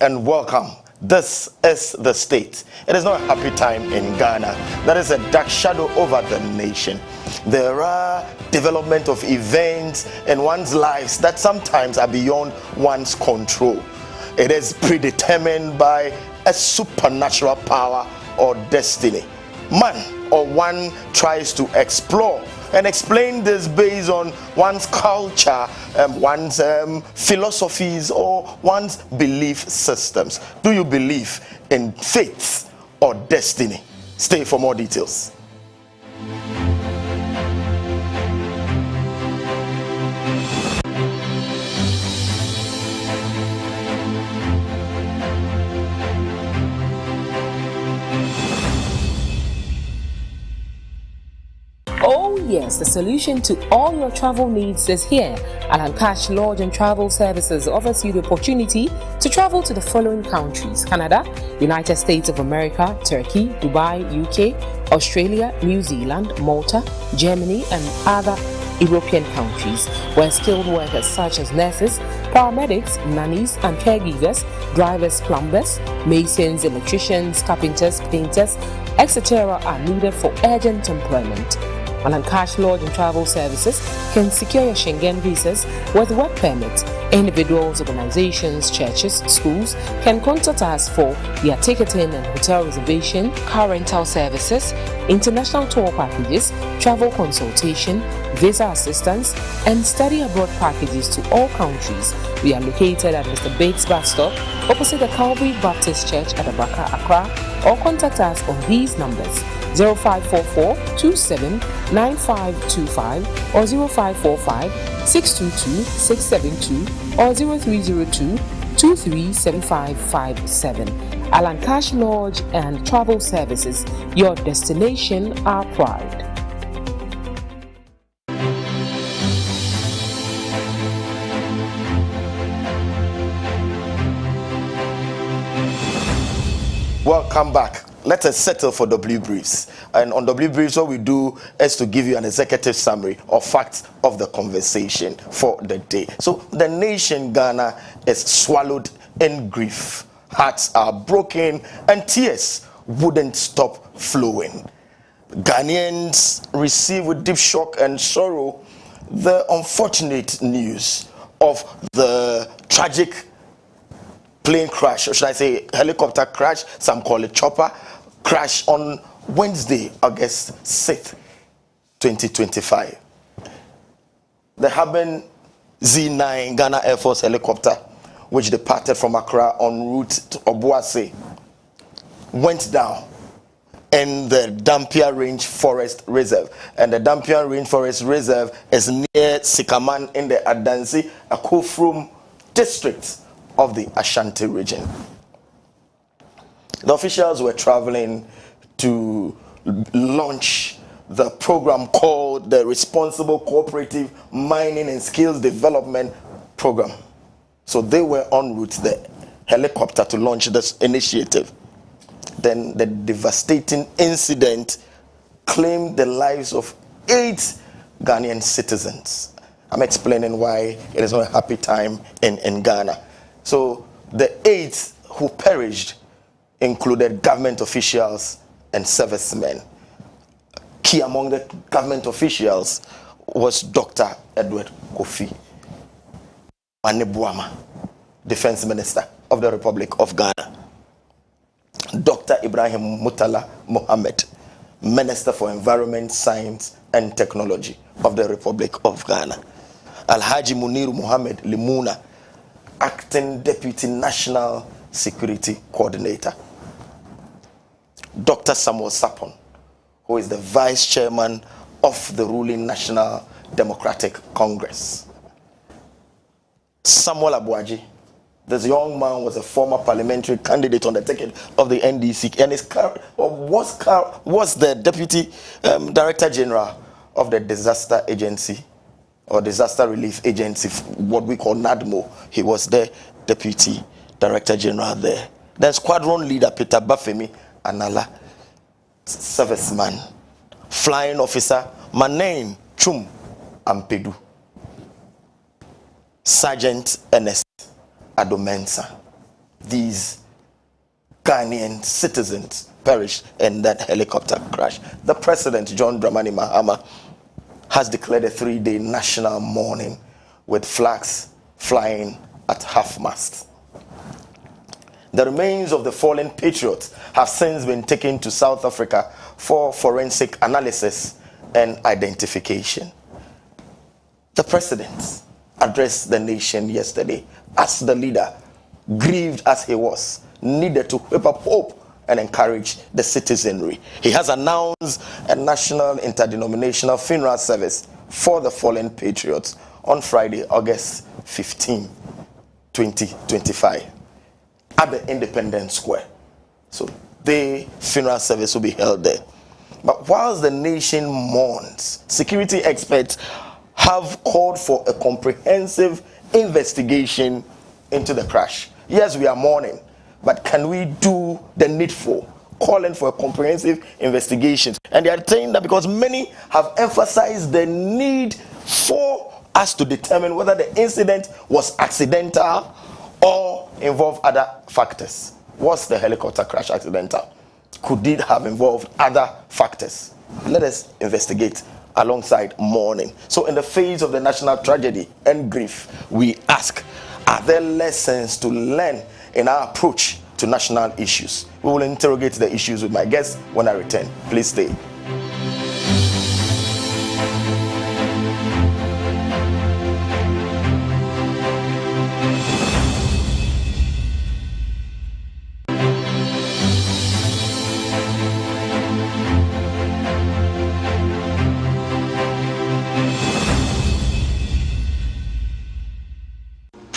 and welcome. This is the state. It is not a happy time in Ghana. There is a dark shadow over the nation. There are development of events in one's lives that sometimes are beyond one's control. It is predetermined by a supernatural power or destiny. Man or one tries to explore and explain this based on one's culture, one's philosophies, or one's belief systems. Do you believe in faith or destiny? Stay for more details. Yes, the solution to all your travel needs is here. 𝗟𝗚𝐸𝐻 Lodge and Travel Services offers you the opportunity to travel to the following countries: Canada, United States of America, Turkey, Dubai, UK, Australia, New Zealand, Malta, Germany, and other European countries, where skilled workers such as nurses, paramedics, nannies, and caregivers, drivers, plumbers, masons, electricians, carpenters, painters, etc. are needed for urgent employment. 𝗟𝗚𝐸𝐻 Lodge and Travel Services can secure your Schengen visas with work permits. Individuals, organizations, churches, schools can contact us for their ticketing and hotel reservation, car rental services, international tour packages, travel consultation, visa assistance, and study abroad packages to all countries. We are located at Mr. Bates bus stop opposite the Calvary Baptist Church at Abaka, Accra, or contact us on these numbers: 0544-279525 or 0545-622-672 or 0302-237557. 𝗟𝗚𝐸𝐻 Lodge and Travel Services, your destination, our pride. Welcome back. Let us settle for W Briefs. And on W Briefs, what we do is to give you an executive summary of facts of the conversation for the day. So the nation Ghana is swallowed in grief. Hearts are broken and tears wouldn't stop flowing. Ghanaians receive with deep shock and sorrow the unfortunate news of the tragic plane crash, or should I say helicopter crash, some call it chopper crash, on Wednesday, August 6th, 2025. The Haben Z9 Ghana Air Force helicopter, which departed from Accra en route to Obuasi, went down in the Dampier Range Forest Reserve. And the Dampier Range Forest Reserve is near Sikaman in the Adansi, Akufrum district of the Ashanti region. The officials were traveling to launch the program called the Responsible Cooperative Mining and Skills Development Program. So they were en route, the helicopter, to launch this initiative. Then the devastating incident claimed the lives of 8 Ghanaian citizens. I'm explaining why it is not a happy time in Ghana. So the 8 who perished included government officials and servicemen. Key among the government officials was Dr. Edward Kofi Manebuama, Defense Minister of the Republic of Ghana. Dr. Ibrahim Mutala Mohammed, Minister for Environment, Science and Technology of the Republic of Ghana. Alhaji Muniru Muhammad Limuna, Acting Deputy National Security Coordinator. Dr. Samuel Sapon, who is the Vice Chairman of the ruling National Democratic Congress. Samuel Abuaji, this young man was a former parliamentary candidate on the ticket of the NDC and was the Deputy Director General of the Disaster Agency or Disaster Relief Agency, what we call NADMO. He was the Deputy Director General there. Then Squadron Leader Peter Bafemi Anala, serviceman. Flying Officer Manane Chum Ampedu. Sergeant Ernest Adomensa. these Ghanaian citizens perished in that helicopter crash. The president, John Dramani Mahama, has declared a 3-day national mourning with flags flying at half-mast. The remains of the fallen patriots have since been taken to South Africa for forensic analysis and identification. The president addressed the nation yesterday as the leader, grieved as he was, needed to whip up hope and encourage the citizenry. He has announced a national interdenominational funeral service for the fallen patriots on Friday, August 15, 2025, at the Independence Square. So the funeral service will be held there. But whilst the nation mourns, security experts have called for a comprehensive investigation into the crash. Yes, we are mourning, but can we do the needful? Calling for a comprehensive investigation. And they are saying that because many have emphasized the need for us to determine whether the incident was accidental or involved other factors. Was the helicopter crash accidental? Could it have involved other factors? Let us investigate alongside mourning. So in the face of the national tragedy and grief, we ask, are there lessons to learn in our approach to national issues? We will interrogate the issues with my guests when I return. Please stay.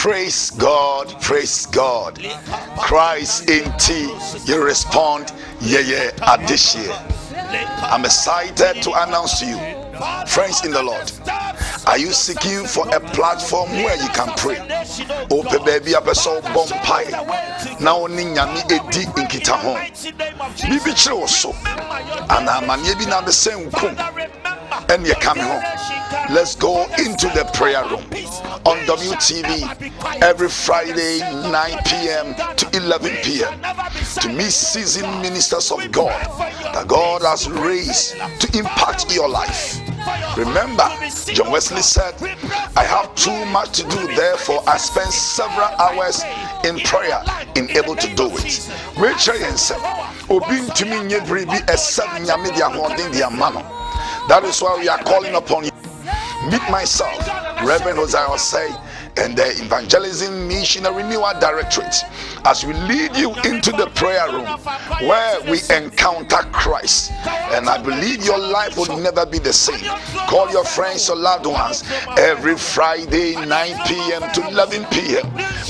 Praise God, praise God. Christ in tea, you respond, yeah, addition. I'm excited to announce to you, friends in the Lord, are you seeking for a platform where you can pray? Ope baby abeso bompai. Now ninyami edi inkita home. Bibi chiroso. Anamanye bi na bese nkum. And you're coming home. Let's go into the prayer room on WTV every Friday 9 p.m. to 11 p.m. to meet seasoned ministers of God that God has raised to impact your life. Remember, John Wesley said, I have too much to do, therefore I spend several hours in prayer in able to do it. That is why we are calling upon you. Meet myself, Reverend Hosea say, and the Evangelism Missionary Renewal Directorate as we lead you into the prayer room where we encounter Christ. And I believe your life will never be the same. Call your friends or loved ones every Friday 9 p.m. to 11 p.m.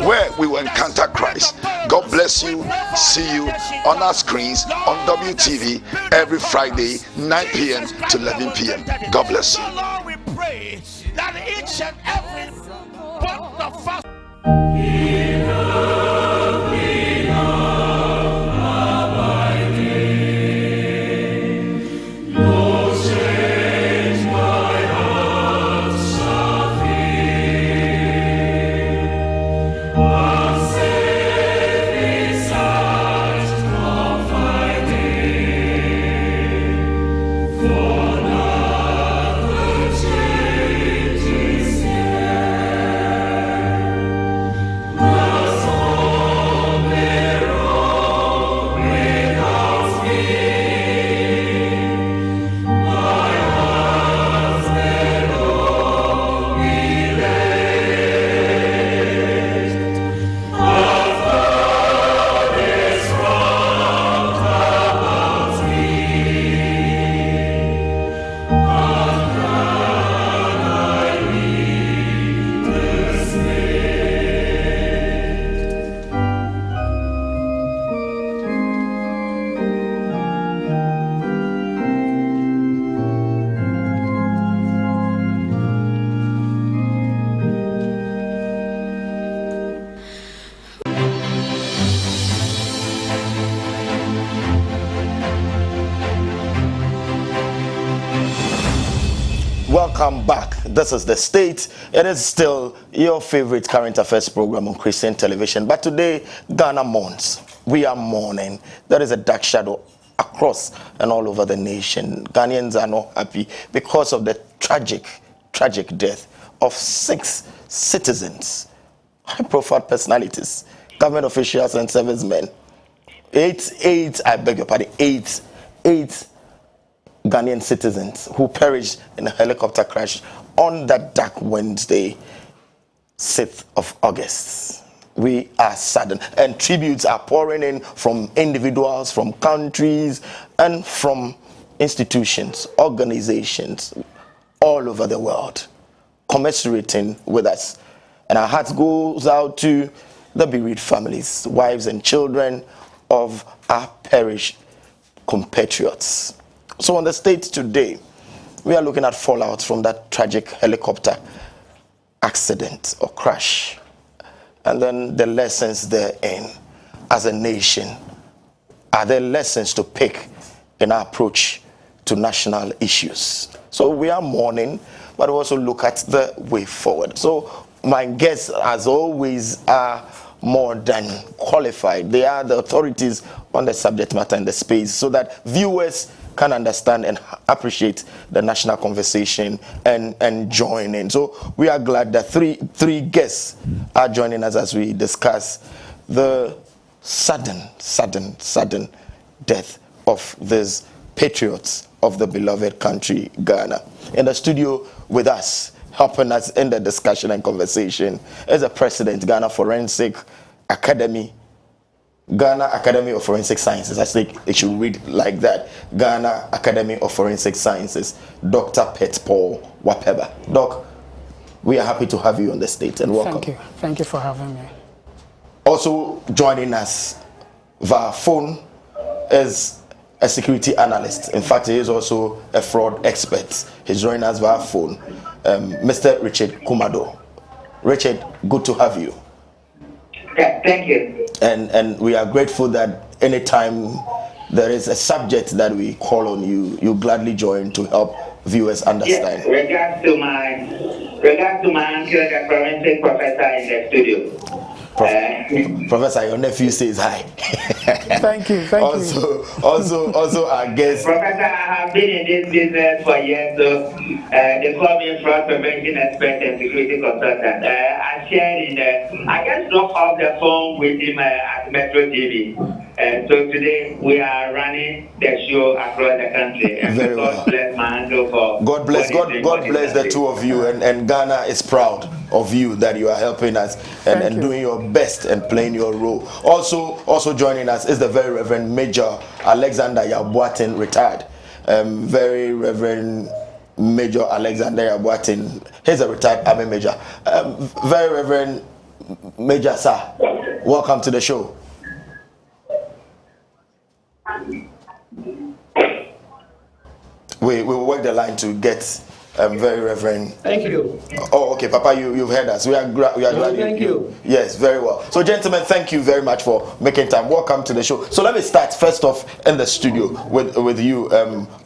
where we will encounter Christ. God bless you. See you on our screens on WTV every Friday 9 p.m. to 11 p.m. God bless you. Lord, we pray that each and every one of us Oh Welcome back. This is The State. It is still your favorite current affairs program on Christian television. But today, Ghana mourns. We are mourning. There is a dark shadow across and all over the nation. Ghanaians are not happy because of the tragic death of 6 citizens, high-profile personalities, government officials and servicemen. Eight Ghanaian citizens who perished in a helicopter crash on that dark Wednesday, 6th of August. We are saddened, and tributes are pouring in from individuals, from countries, and from institutions, organizations all over the world, commiserating with us. And our hearts goes out to the bereaved families, wives and children of our perished compatriots. So on The State today, we are looking at fallout from that tragic helicopter accident or crash, and then the lessons therein as a nation. Are there lessons to pick in our approach to national issues? So we are mourning, but we also look at the way forward. So my guests, as always, are more than qualified. They are the authorities on the subject matter in the space, so that viewers can understand and appreciate the national conversation and join in. So we are glad that three guests are joining us as we discuss the sudden death of these patriots of the beloved country, Ghana. In the studio with us, helping us in the discussion and conversation, is the president, Ghana Academy of Forensic Sciences. I think it should read like that. Ghana Academy of Forensic Sciences, Dr. 𝗟𝗡𝗘 Wapeba. Doc, we are happy to have you on The State, and welcome. Thank you for having me. Also joining us via phone is a security analyst. In fact, he is also a fraud expert. He's joining us via phone, Mr. Richard Kumado. Richard, good to have you. Yeah, thank you. And we are grateful that anytime there is a subject that we call on you, you gladly join to help viewers understand. Yes, regards to my uncle, the forensic professor in the studio. Professor, your nephew says hi. Thank you. Also our guest. Professor, I have been in this business for years, so they call me fraud prevention expert and security consultant. I shared I just dropped off the phone with him at Metro TV. So today we are running the show across the country. And Very well. God bless my uncle for God bless the two of you, and Ghana is proud of you that you are helping us and doing your best and playing your role. Also joining us is the very Reverend Major Alexander 𝗟𝗑𝗓𝗓, retired. Very Reverend Major Alexander 𝗟𝗑𝗓𝗓. He's a retired Army Major. Very Reverend Major, sir, welcome to the show. We will work the line to get very Reverend. Thank you. Oh, okay, Papa, you've heard us. We are glad. Thank you. Yes, very well. So, gentlemen, thank you very much for making time. Welcome to the show. So, let me start first off in the studio with you,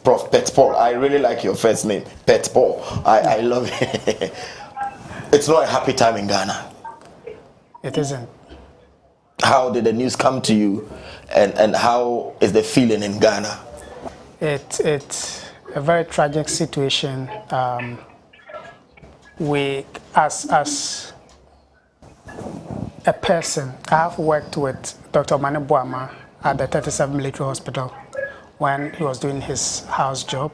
Prof. 𝗟𝗡𝗘. I really like your first name, 𝗟𝗡𝗘. I love it. It's not a happy time in Ghana. It isn't. How did the news come to you, and how is the feeling in Ghana? It's a very tragic situation. We, as a person, I have worked with Dr. Mane Boama at the 37 Military Hospital when he was doing his house job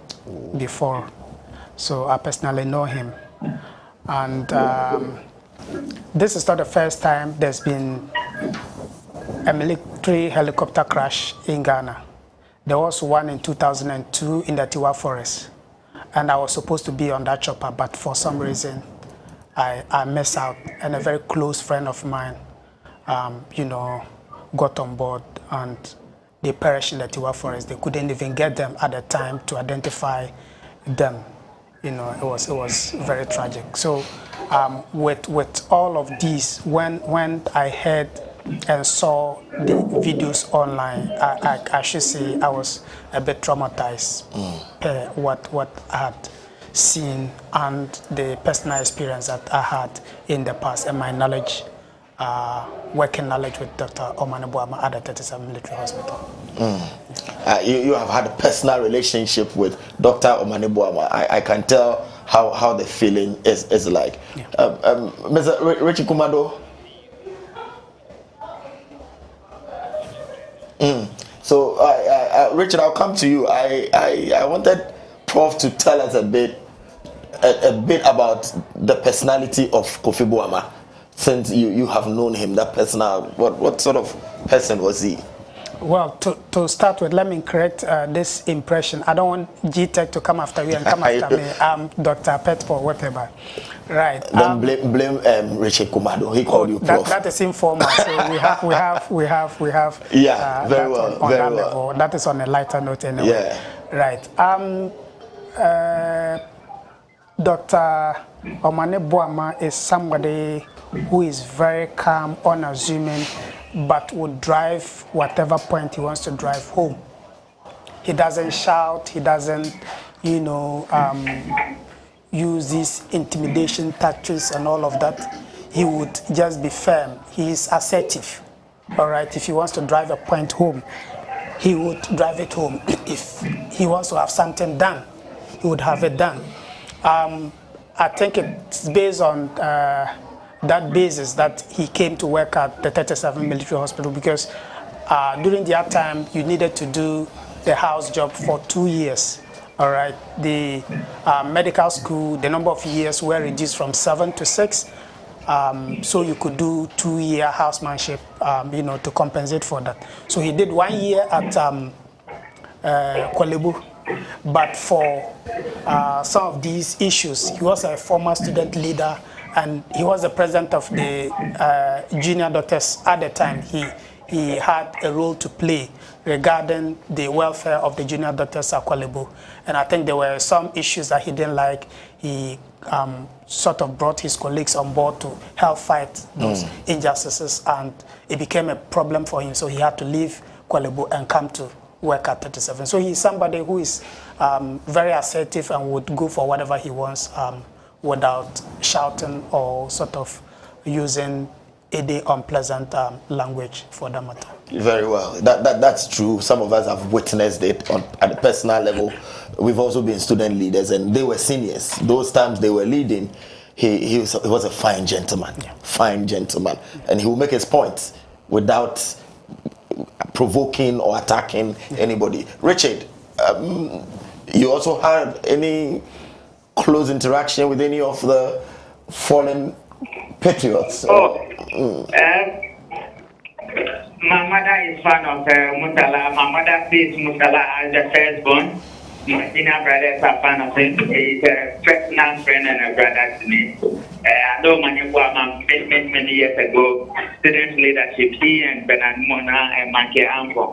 before. So I personally know him. And this is not the first time there's been a military helicopter crash in Ghana. There was one in 2002 in the Tiwa Forest, and I was supposed to be on that chopper, but for some reason I missed out, and a very close friend of mine, got on board, and they perished in the Tiwa Forest. They couldn't even get them at the time to identify them. It was very tragic. So with all of these, when I heard and saw the videos online, I should say I was a bit traumatized what I had seen and the personal experience that I had in the past and my knowledge, working knowledge with Dr. 𝗟𝗓𝗡 at the 37 Military Hospital. You have had a personal relationship with Dr. 𝗟𝗓𝗡. I can tell how the feeling is like. Yeah. Mr. Richie Kumado. So, Richard, I'll come to you. I wanted Prof to tell us a bit about the personality of Kofi Boamah, since you have known him. That personal, what sort of person was he? Well, to start with, let me correct this impression. I don't want GTech to come after you and come after me. I'm Dr. 𝗟𝗡𝗡 Whatever. Right. Then blame Richard Kumado. He called you Prof. That is informal. So we have. Yeah, very well. On very that well. level. That is on a lighter note anyway. Yeah. Right. Dr. 𝗟𝗓𝗡 is somebody who is very calm, unassuming, but would drive whatever point he wants to drive home. He doesn't shout, he doesn't, use these intimidation tactics and all of that. He would just be firm. He is assertive. All right, if he wants to drive a point home, he would drive it home. If he wants to have something done, he would have it done. I think it's based on that basis that he came to work at the 37 Military Hospital, because during that time you needed to do the house job for 2 years. All right, the medical school, the number of years were reduced from 7 to 6, so you could do 2-year housemanship, to compensate for that. So he did 1 year at 𝗟𝗡𝗡, but for some of these issues, he was a former student leader and he was the president of the junior doctors at the time. He had a role to play regarding the welfare of the junior doctors at 𝗟𝗡𝗡. And I think there were some issues that he didn't like. He sort of brought his colleagues on board to help fight those injustices, and it became a problem for him. So he had to leave 𝗟𝗡𝗡 and come to work at 37. So he's somebody who is very assertive and would go for whatever he wants without shouting or sort of using any unpleasant language for that matter. Very well. That's true. Some of us have witnessed it at a personal level. We've also been student leaders, and they were seniors. Those times they were leading. He was a fine gentleman, fine gentleman, and he will make his points without provoking or attacking anybody. Richard, you also had any close interaction with any of the fallen patriots? My mother is fan of Mutala. My mother sees Mutala as the firstborn. My senior brothers are fan of him. He's a personal friend and a brother to me. I know many years ago, student leadership, he and Bernard Mona and Manke Ampo,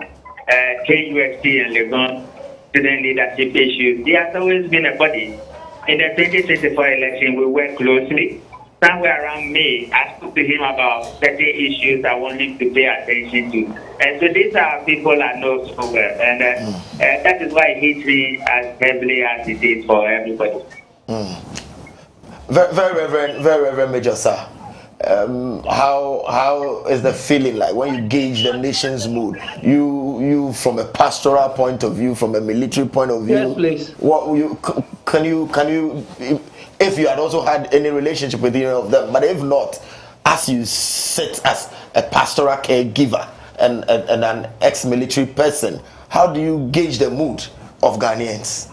KUFC and Legon, student leadership issues. He has always been a body. In the 2024 election, we worked closely. Somewhere around May, I spoke to him about certain issues I want him to pay attention to. And so these are people I know so well. And that is why he hits me as heavily as it is for everybody. Very Reverend Major, sir. How is the feeling like when you gauge the nation's mood? You from a pastoral point of view, from a military point of view. Yes, please. What can you if you had also had any relationship with any of them, but if not, as you sit as a pastoral caregiver and an ex-military person, how do you gauge the mood of Ghanaians?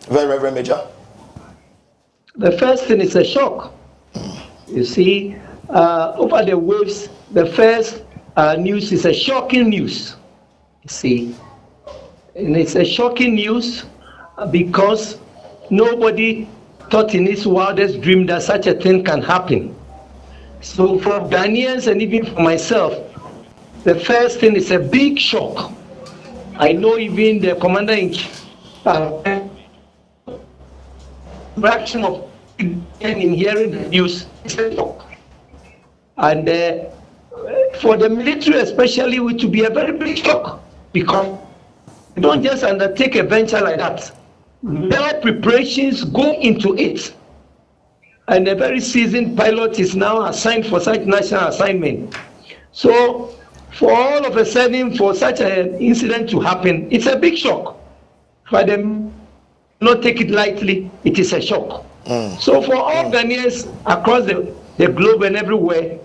Very Reverend Major. The first thing is a shock. You see, over the waves, the first news is a shocking news. You see, and it's a shocking news because nobody thought in his wildest dream that such a thing can happen. So for Ghanaians and even for myself, the first thing is a big shock. I know even the commander-in-chief reaction of in hearing the news is a shock. And for the military especially, it would be a very big shock. because you don't just undertake a venture like that. There are preparations go into it. And a very seasoned pilot is now assigned for such national assignment. So for all of a sudden, for such an incident to happen, it's a big shock. For them not take it lightly, it is a shock. So for all Ghanaians across the globe and everywhere,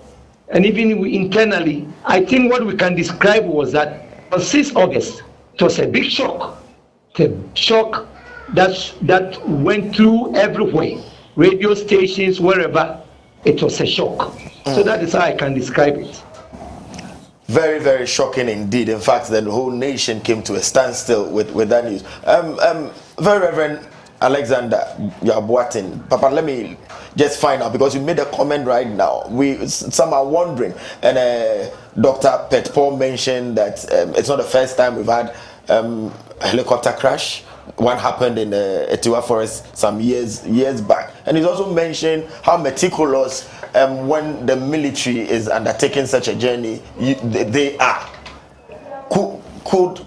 and even internally, I think what we can describe was that on 6 August, it was a big shock. The shock that went through everywhere, radio stations, wherever. It was a shock. So that is how I can describe it. Very, very shocking indeed. In fact, the whole nation came to a standstill with that news. Very Reverend Alexander 𝗟𝗡𝗩𝗘, Papa, let me just find out, because you made a comment right now. Some are wondering, and Dr. Petpaul mentioned that it's not the first time we've had a helicopter crash. One happened in the Etiwa Forest some years back, and he's also mentioned how meticulous when the military is undertaking such a journey they are. Could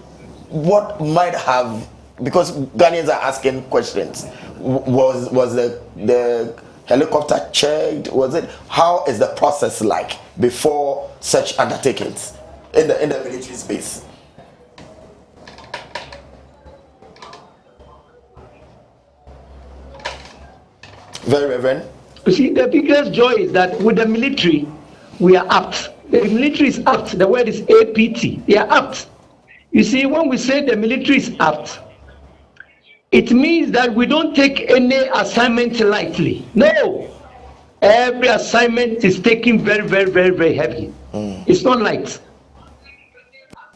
what might have, because Ghanaians are asking questions, was the helicopter checked? Was it, how is the process like before such undertakings in the military space? Very Reverend. You see, the biggest joy is that with the military, we are apt. The military is apt. The word is APT. They are apt. You see, when we say the military is apt, it means that we don't take any assignment lightly. No. Every assignment is taken very, very, very, very heavily. It's not light.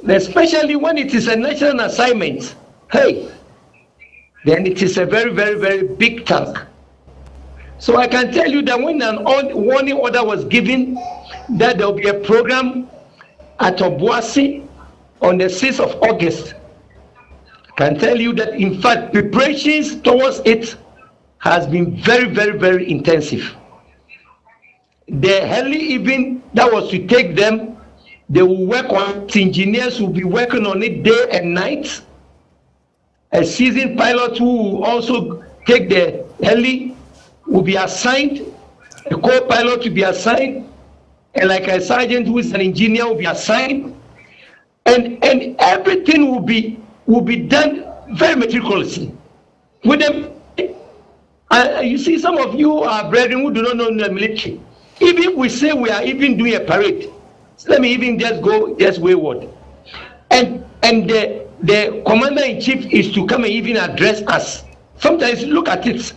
Especially when it is a national assignment, hey, then it is a very, very, very big task. So I can tell you that when an warning order was given that there will be a program at Obuasi on the 6th of August, I can tell you that in fact preparations towards it has been very, very, very intensive. The heli even that was to take them, they will work on it. Engineers will be working on it day and night. A seasoned pilot who will also take the heli will be assigned, a co-pilot will be assigned, and like a sergeant who is an engineer will be assigned, and everything will be done very meticulously. With them, you see, some of you are brethren who do not know the military. Even we say we are even doing a parade, so let me even just wayward, and the commander-in-chief is to come and even address us. Sometimes look at it.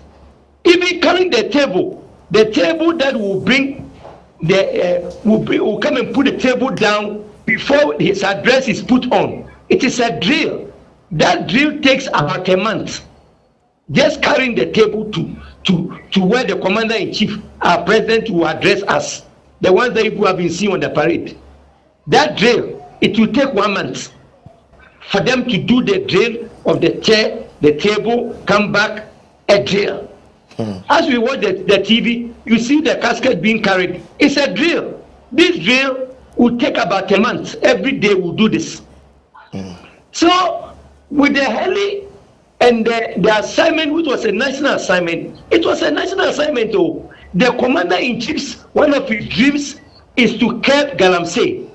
Even carrying the table that will bring will come and put the table down before his address is put on. It is a drill. That drill takes about a month. Just carrying the table to where the commander-in-chief, our president, will address us, the ones that you have been seeing on the parade. That drill, it will take 1 month for them to do the drill of the chair, the table, come back, a drill. As we watch the TV, you see the casket being carried. It's a drill. This drill will take about a month. Every day we'll do this. So with the heli and the assignment, which was a national assignment, it was a national assignment though. The commander-in-chief's, one of his dreams is to kill Galamsey.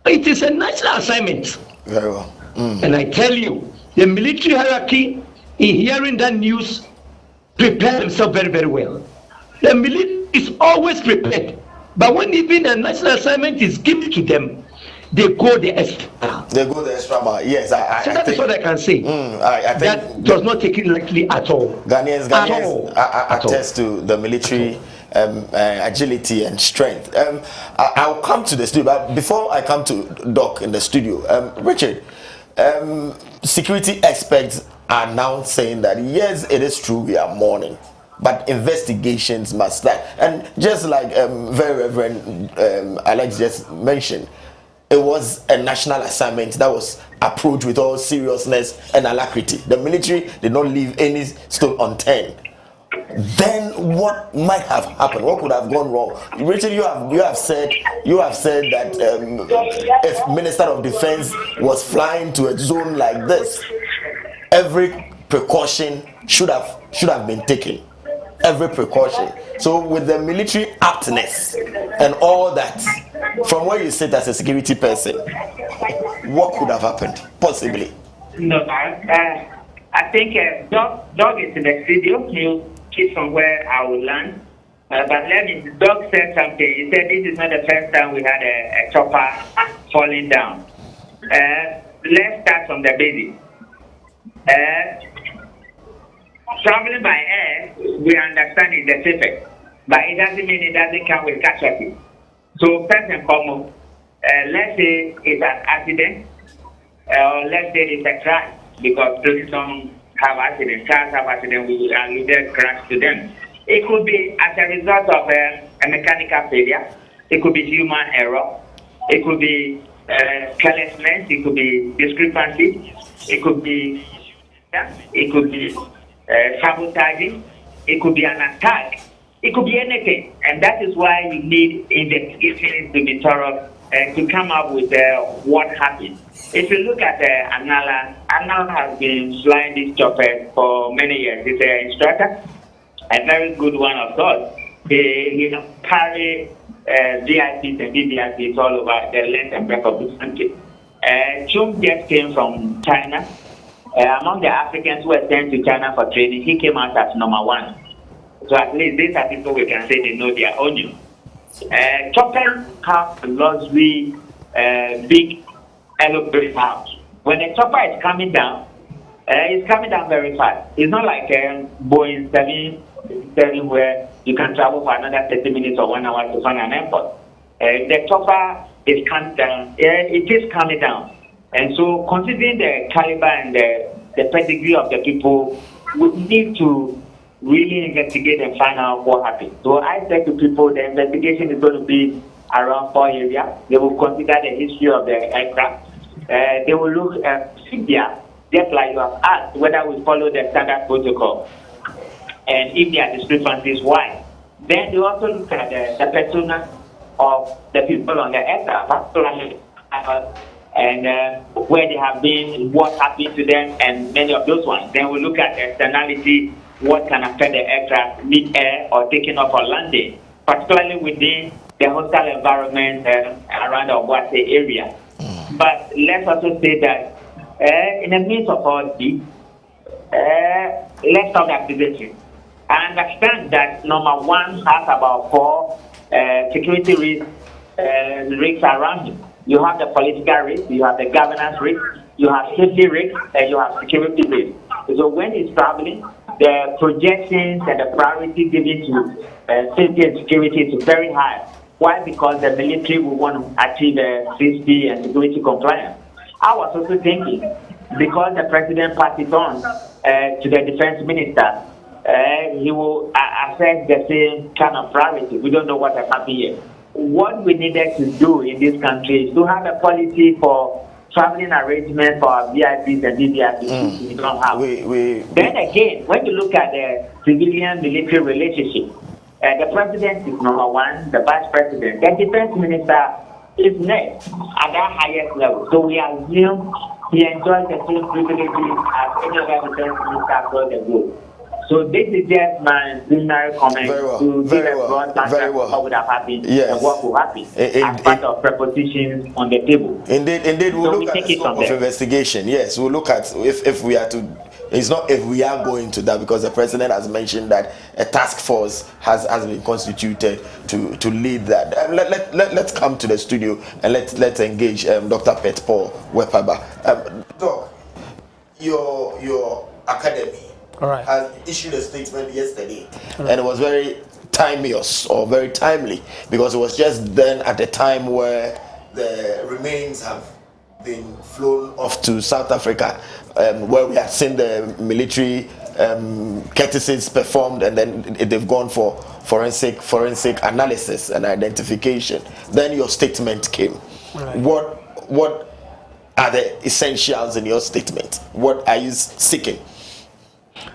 It is a national assignment. Very well. And I tell you, the military hierarchy, in hearing that news, prepare themselves very, very well. The military is always prepared. But when even a national assignment is given to them, they go the extra mile. They go the extra mile. Yes, so that is what I can say. I think that does not take it lightly at all. Ghanaians attest to the military agility and strength. I'll come to the studio, but before I come to Doc in the studio, Richard, security experts are now saying that yes, it is true we are mourning, but investigations must start. And just like very Reverend Alex just mentioned, it was a national assignment that was approached with all seriousness and alacrity. The military did not leave any stone unturned. then what might have happened? What could have gone wrong? Richard, you have said that if Minister of Defense was flying to a zone like this, every precaution should have been taken. Every precaution. So with the military aptness and all that, from where you sit as a security person, what could have happened possibly? No, I think Doug is in the studio. He'll keep from where I will land. But Doug said something. He said this is not the first time we had a chopper falling down. Let's start from the basics. Traveling by air, we understand is the safest, but it doesn't mean it doesn't come with casualties. So first and foremost, let's say it's an accident, or let's say it's a crash, because planes don't have accidents, cars have accidents, we alluded crash to them. It could be as a result of a mechanical failure, it could be human error, it could be carelessness, it could be discrepancy, it could be sabotaging, it could be an attack, it could be anything, and that is why you need investigations to be thorough and to come up with what happened. If you look at Anala has been flying this chopper for many years. He's an instructor, a very good one of sorts. He carry VIPs and VVIPs all over the length and breadth of this country. Chung just came from China. Among the Africans who were sent to China for training, he came out as #1. So at least these are people we can say they know their onion. Choppers have a luxury, big elaborate house. When the chopper is coming down, it's coming down very fast. It's not like Boeing 737 where you can travel for another 30 minutes or 1 hour to find an airport. The chopper is coming down. It is coming down. And so, considering the caliber and the pedigree of the people, we need to really investigate and find out what happened. So I said to people, the investigation is going to be around 4 areas. They will consider the history of the aircraft. They will look at India, just like you have asked, whether we follow the standard protocol. And if there are discrepancies, why? Then they also look at the persona of the people on the aircraft, particularly and where they have been, what happened to them, and many of those ones. Then we look at the externality, what can affect the aircraft mid-air or taking off or landing, particularly within the hostile environment around the Obuasi area. But let's also say that in the midst of all this, let's stop the accusation. I understand that #1 has about 4 security risks around him. You have the political risk, you have the governance risk, you have safety risk, and you have security risk. So when he's traveling, the projections and the priority given to safety and security is very high. Why? Because the military will want to achieve safety and security compliance. I was also thinking, because the president passed it on to the defense minister, he will assess the same kind of priority. We don't know what has happened yet. What we needed to do in this country is to have a policy for traveling arrangements for our VIPs and VVIPs. We don't have. Then again, when you look at the civilian-military relationship, the president is #1, the vice president, the defense minister is next at that highest level. So we assume he enjoys the same privileges as any other defense minister across the globe. So this is just my preliminary comment to give a broad answer of what would have happened and what will happen as part of prepositions on the table. Indeed, we'll look at the scope of investigation. Yes, we'll look at if we are to. It's not if we are going to that, because the president has mentioned that a task force has been constituted to lead that. Let's come to the studio and let's engage Dr. Petpaul Wepaba. Doc, your academy has issued a statement yesterday, and it was very timeous or very timely, because it was just then at the time where the remains have been flown off to South Africa, where we had seen the military courtesies performed, and then they've gone for forensic analysis and identification. Then your statement came. What are the essentials in your statement? What are you seeking?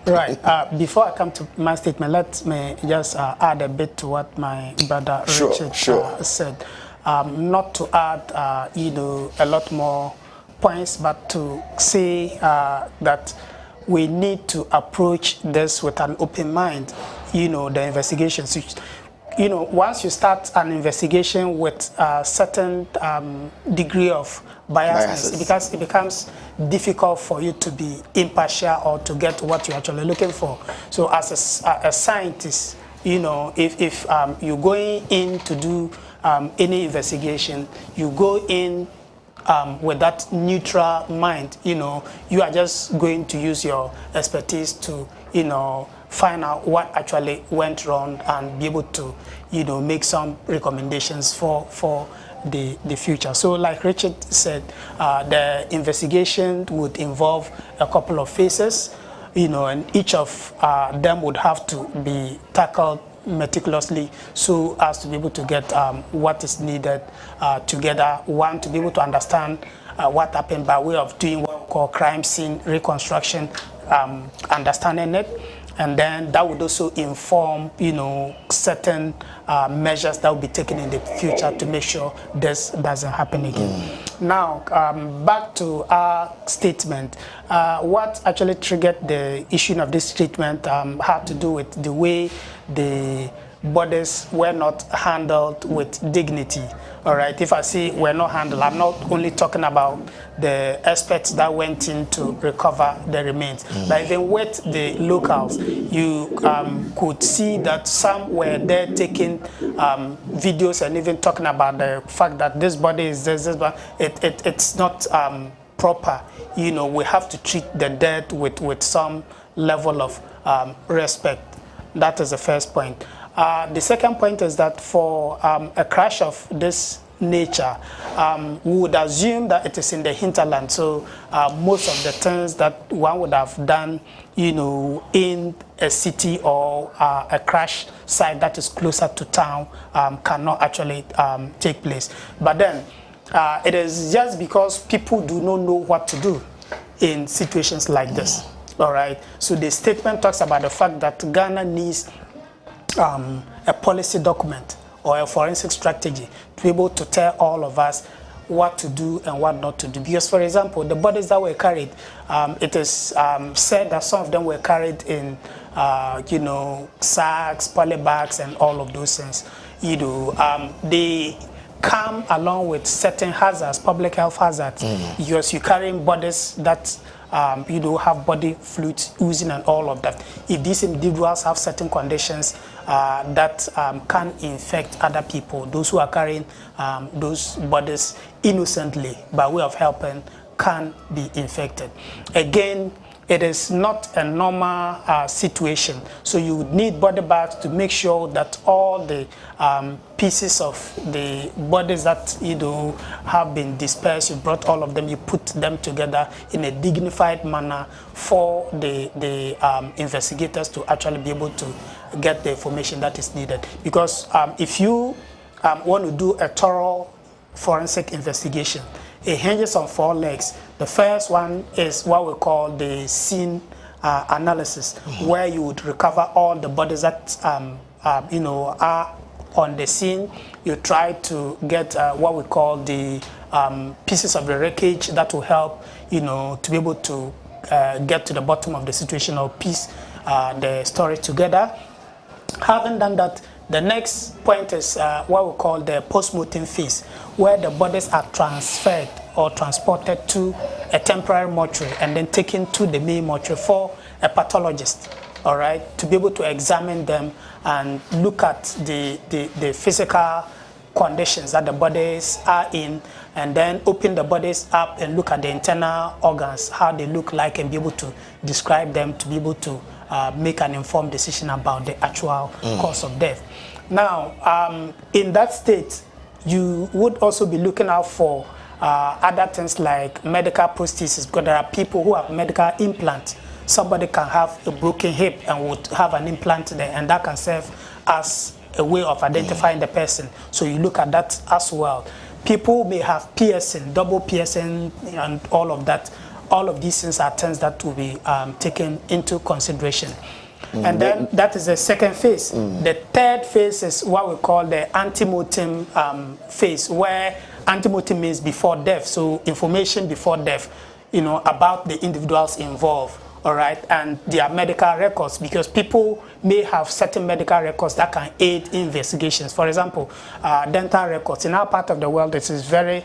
Right. Before I come to my statement, let me just add a bit to what my brother Richard said. Not to add, a lot more points, but to say that we need to approach this with an open mind. The investigations. Once you start an investigation with a certain degree of biasness, it becomes difficult for you to be impartial or to get what you're actually looking for. So as a scientist, if you're going in to do any investigation, you go in with that neutral mind. You are just going to use your expertise to, find out what actually went wrong and be able to, make some recommendations for the future. So like Richard said, the investigation would involve a couple of phases, and each of them would have to be tackled meticulously so as to be able to get what is needed together. One, to be able to understand what happened by way of doing what we call crime scene reconstruction, understanding it. And then that would also inform, certain measures that will be taken in the future to make sure this doesn't happen again. Now, back to our statement. What actually triggered the issuing of this statement had to do with the way the bodies were not handled with dignity. All right, if I say were not handled, I'm not only talking about the experts that went in to recover the remains, but even with the locals, you could see that some were there taking videos and even talking about the fact that this body is this, but it's not proper. We have to treat the dead with some level of respect. That is the first point. The second point is that for a crash of this nature, we would assume that it is in the hinterland. So most of the things that one would have done, in a city or a crash site that is closer to town cannot actually take place. But then it is just because people do not know what to do in situations like this. All right. So the statement talks about the fact that Ghana needs a policy document or a forensic strategy to be able to tell all of us what to do and what not to do. Because, for example, the bodies that were carried, it is said that some of them were carried in, sacks, polybags, and all of those things. They come along with certain hazards, public health hazards, because you're carrying bodies that have body fluids oozing and all of that. If these individuals have certain conditions that can infect other people, those who are carrying those bodies innocently by way of helping can be infected. Again, it is not a normal situation. So you would need body bags to make sure that all the pieces of the bodies that have been dispersed, you brought all of them, you put them together in a dignified manner for the investigators to actually be able to get the information that is needed. Because if you want to do a thorough forensic investigation, it hinges on 4 legs. The first one is what we call the scene analysis, where you would recover all the bodies that are on the scene. You try to get what we call the pieces of the wreckage that will help to be able to get to the bottom of the situation or piece the story together. Having done that, the next point is what we call the post-mortem phase, where the bodies are transferred or transported to a temporary mortuary and then taken to the main mortuary for a pathologist, all right, to be able to examine them and look at the physical conditions that the bodies are in, and then open the bodies up and look at the internal organs, how they look like, and be able to describe them to be able to make an informed decision about the actual cause of death. Now, in that state, you would also be looking out for other things like medical prosthesis, because there are people who have medical implants. Somebody can have a broken hip and would have an implant there, and that can serve as a way of identifying the person. So you look at that as well. People may have piercing, double piercing, and all of that. all of these things are things that will be taken into consideration. And then that is the second phase. The third phase is what we call the ante-mortem phase, where ante-mortem means before death, so information before death, you know, about the individuals involved, all right, and their medical records, because people may have certain medical records that can aid investigations. For example, dental records. In our part of the world, it is very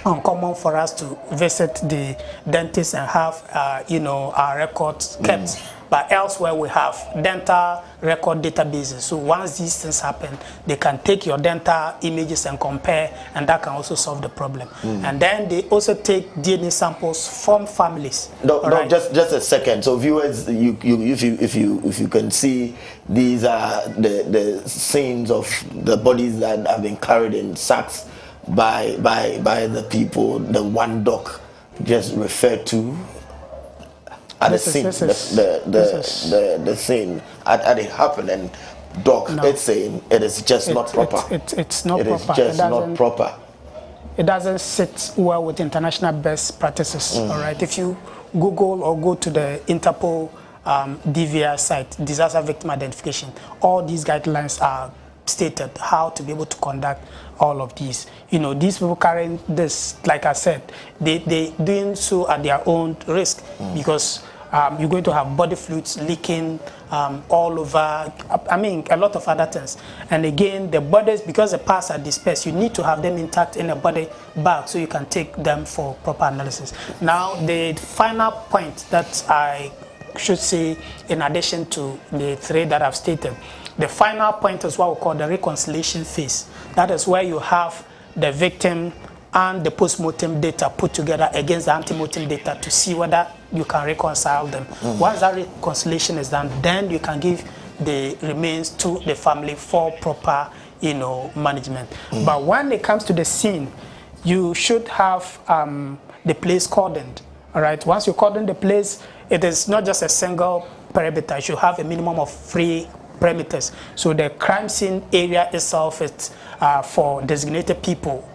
uncommon for us to visit the dentist and have, you know, our records kept. But elsewhere we have dental record databases. So once these things happen, they can take your dental images and compare, and that can also solve the problem. And then they also take DNA samples from families. No, just a second. So viewers, if you can see, these are the scenes of the bodies that have been carried in sacks by the people. The one doc just referred to. At the scene, the scene at it happened, and Doc, it's saying it is just not proper. It's not proper. It is just not proper. It doesn't sit well with international best practices. All right, if you Google or go to the Interpol DVR site, disaster victim identification, all these guidelines are stated how to be able to conduct all of these. You know, these people carrying this, like I said, they doing so at their own risk, because you're going to have body fluids leaking all over. I mean, a lot of other things. And again, the bodies, because the parts are dispersed, you need to have them intact in a body bag so you can take them for proper analysis. Now, the final point that I should say, in addition to the three that I've stated, the final point is what we call the reconciliation phase. That is where you have the victim and the post-mortem data put together against the ante-mortem data to see whether you can reconcile them. Once that reconciliation is done, then you can give the remains to the family for proper, you know, management. But when it comes to the scene, you should have the place cordoned. All right. Once you cordon the place, it is not just a single perimeter. You should have a minimum of 3 perimeters. So the crime scene area itself is for designated people,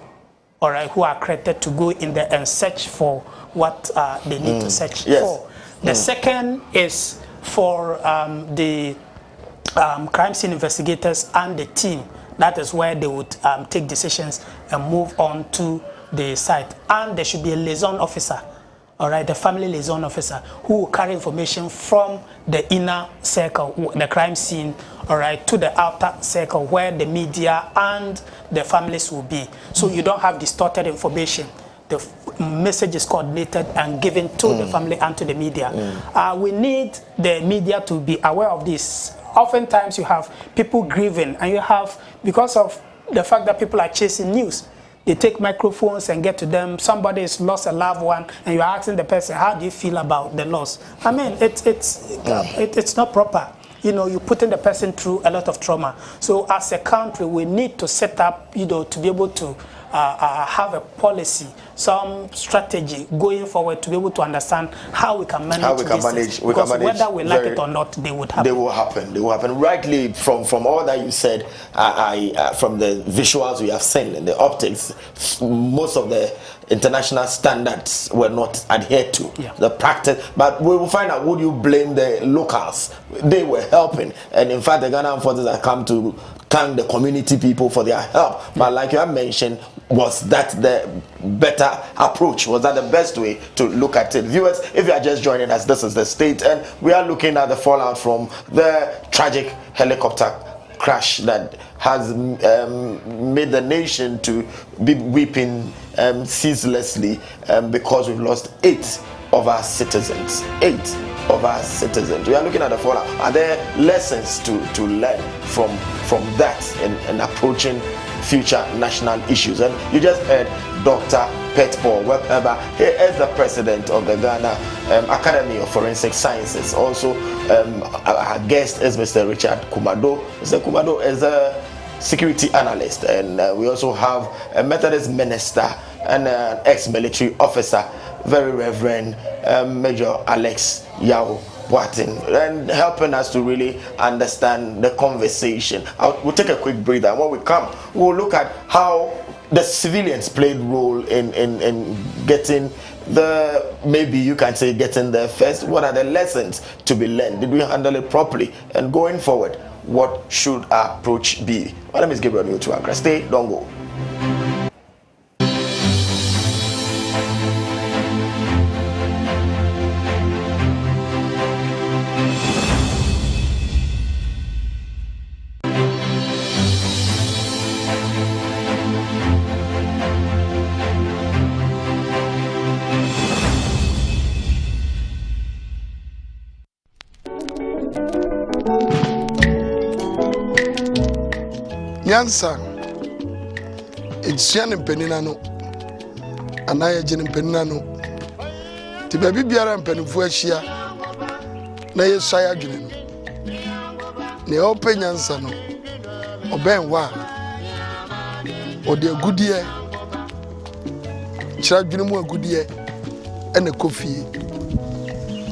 all right, who are accredited to go in there and search for what they need to search for. The second is for the crime scene investigators and the team. That is where they would take decisions and move on to the site. And there should be a liaison officer, all right, the family liaison officer, who will carry information from the inner circle, the crime scene, all right, to the outer circle where the media and the families will be. So you don't have distorted information. The message is coordinated and given to the family and to the media. We need the media to be aware of this. Oftentimes you have people grieving, and you have, because of the fact that people are chasing news, they take microphones and get to them. Somebody has lost a loved one, and you're asking the person, how do you feel about the loss? I mean, it's not proper. You know, you're putting the person through a lot of trauma. So as a country, we need to set up, you know, to be able to have a policy, some strategy going forward to be able to understand how we can manage things. Because whether we like it or not, they would happen. They will happen. They will happen. Rightly, from all that you said, from the visuals we have seen and the optics, most of the international standards were not adhered to. The practice, but we will find out. Would you blame the locals? They were helping, and in fact, the Ghana forces have come to thank the community people for their help. But like you have mentioned, was that the better approach? Was that the best way to look at it? Viewers, if you are just joining us, this is The State, and we are looking at the fallout from the tragic helicopter crash that has made the nation to be weeping ceaselessly because we've lost 8 of our citizens. 8 of our citizens. We are looking at the fallout. Are there lessons to learn from that in approaching future national issues? And you just heard Dr. 𝗟𝗡𝗩. He is the president of the Ghana Academy of Forensic Sciences. Also, our guest is Mr. Richard Kumado. Mr. Kumado is a security analyst, and we also have a Methodist minister and an ex-military officer, very Reverend Major Alex 𝗟𝗚𝗓𝗚, and helping us to really understand the conversation. We'll take a quick breather, and when we come, we'll look at how the civilians played role in getting the, maybe you can say getting there first? What are the lessons to be learned? Did we handle it properly? And going forward, what should our approach be? My name is Gabriel New to Accra. Stay, don't go. Nyansa ekyia ne mpanina no anaye gye ne mpanina no ti baabi biara mpanifo ahyia na yesua ya adwene no ne ope nyansa no oben wa ode agudie kyira adwene mu agudie ene kofie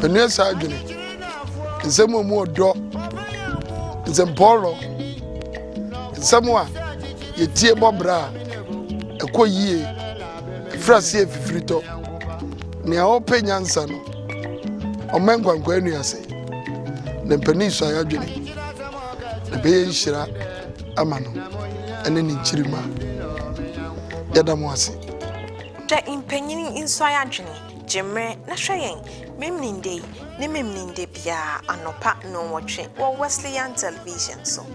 panu sa adwene nsemu mu odo nsempolo Samwa yetie bobra ekoyie frase efifrito ne ope nyansa no omenkwankwa anu ase ne mpani so ayadwene ne be yishira amano ene ni chirima yadamu ase da impanyini inso ayadwene jemre na hweyen memninde bia anopa no wotwe wo Wesleyan television so.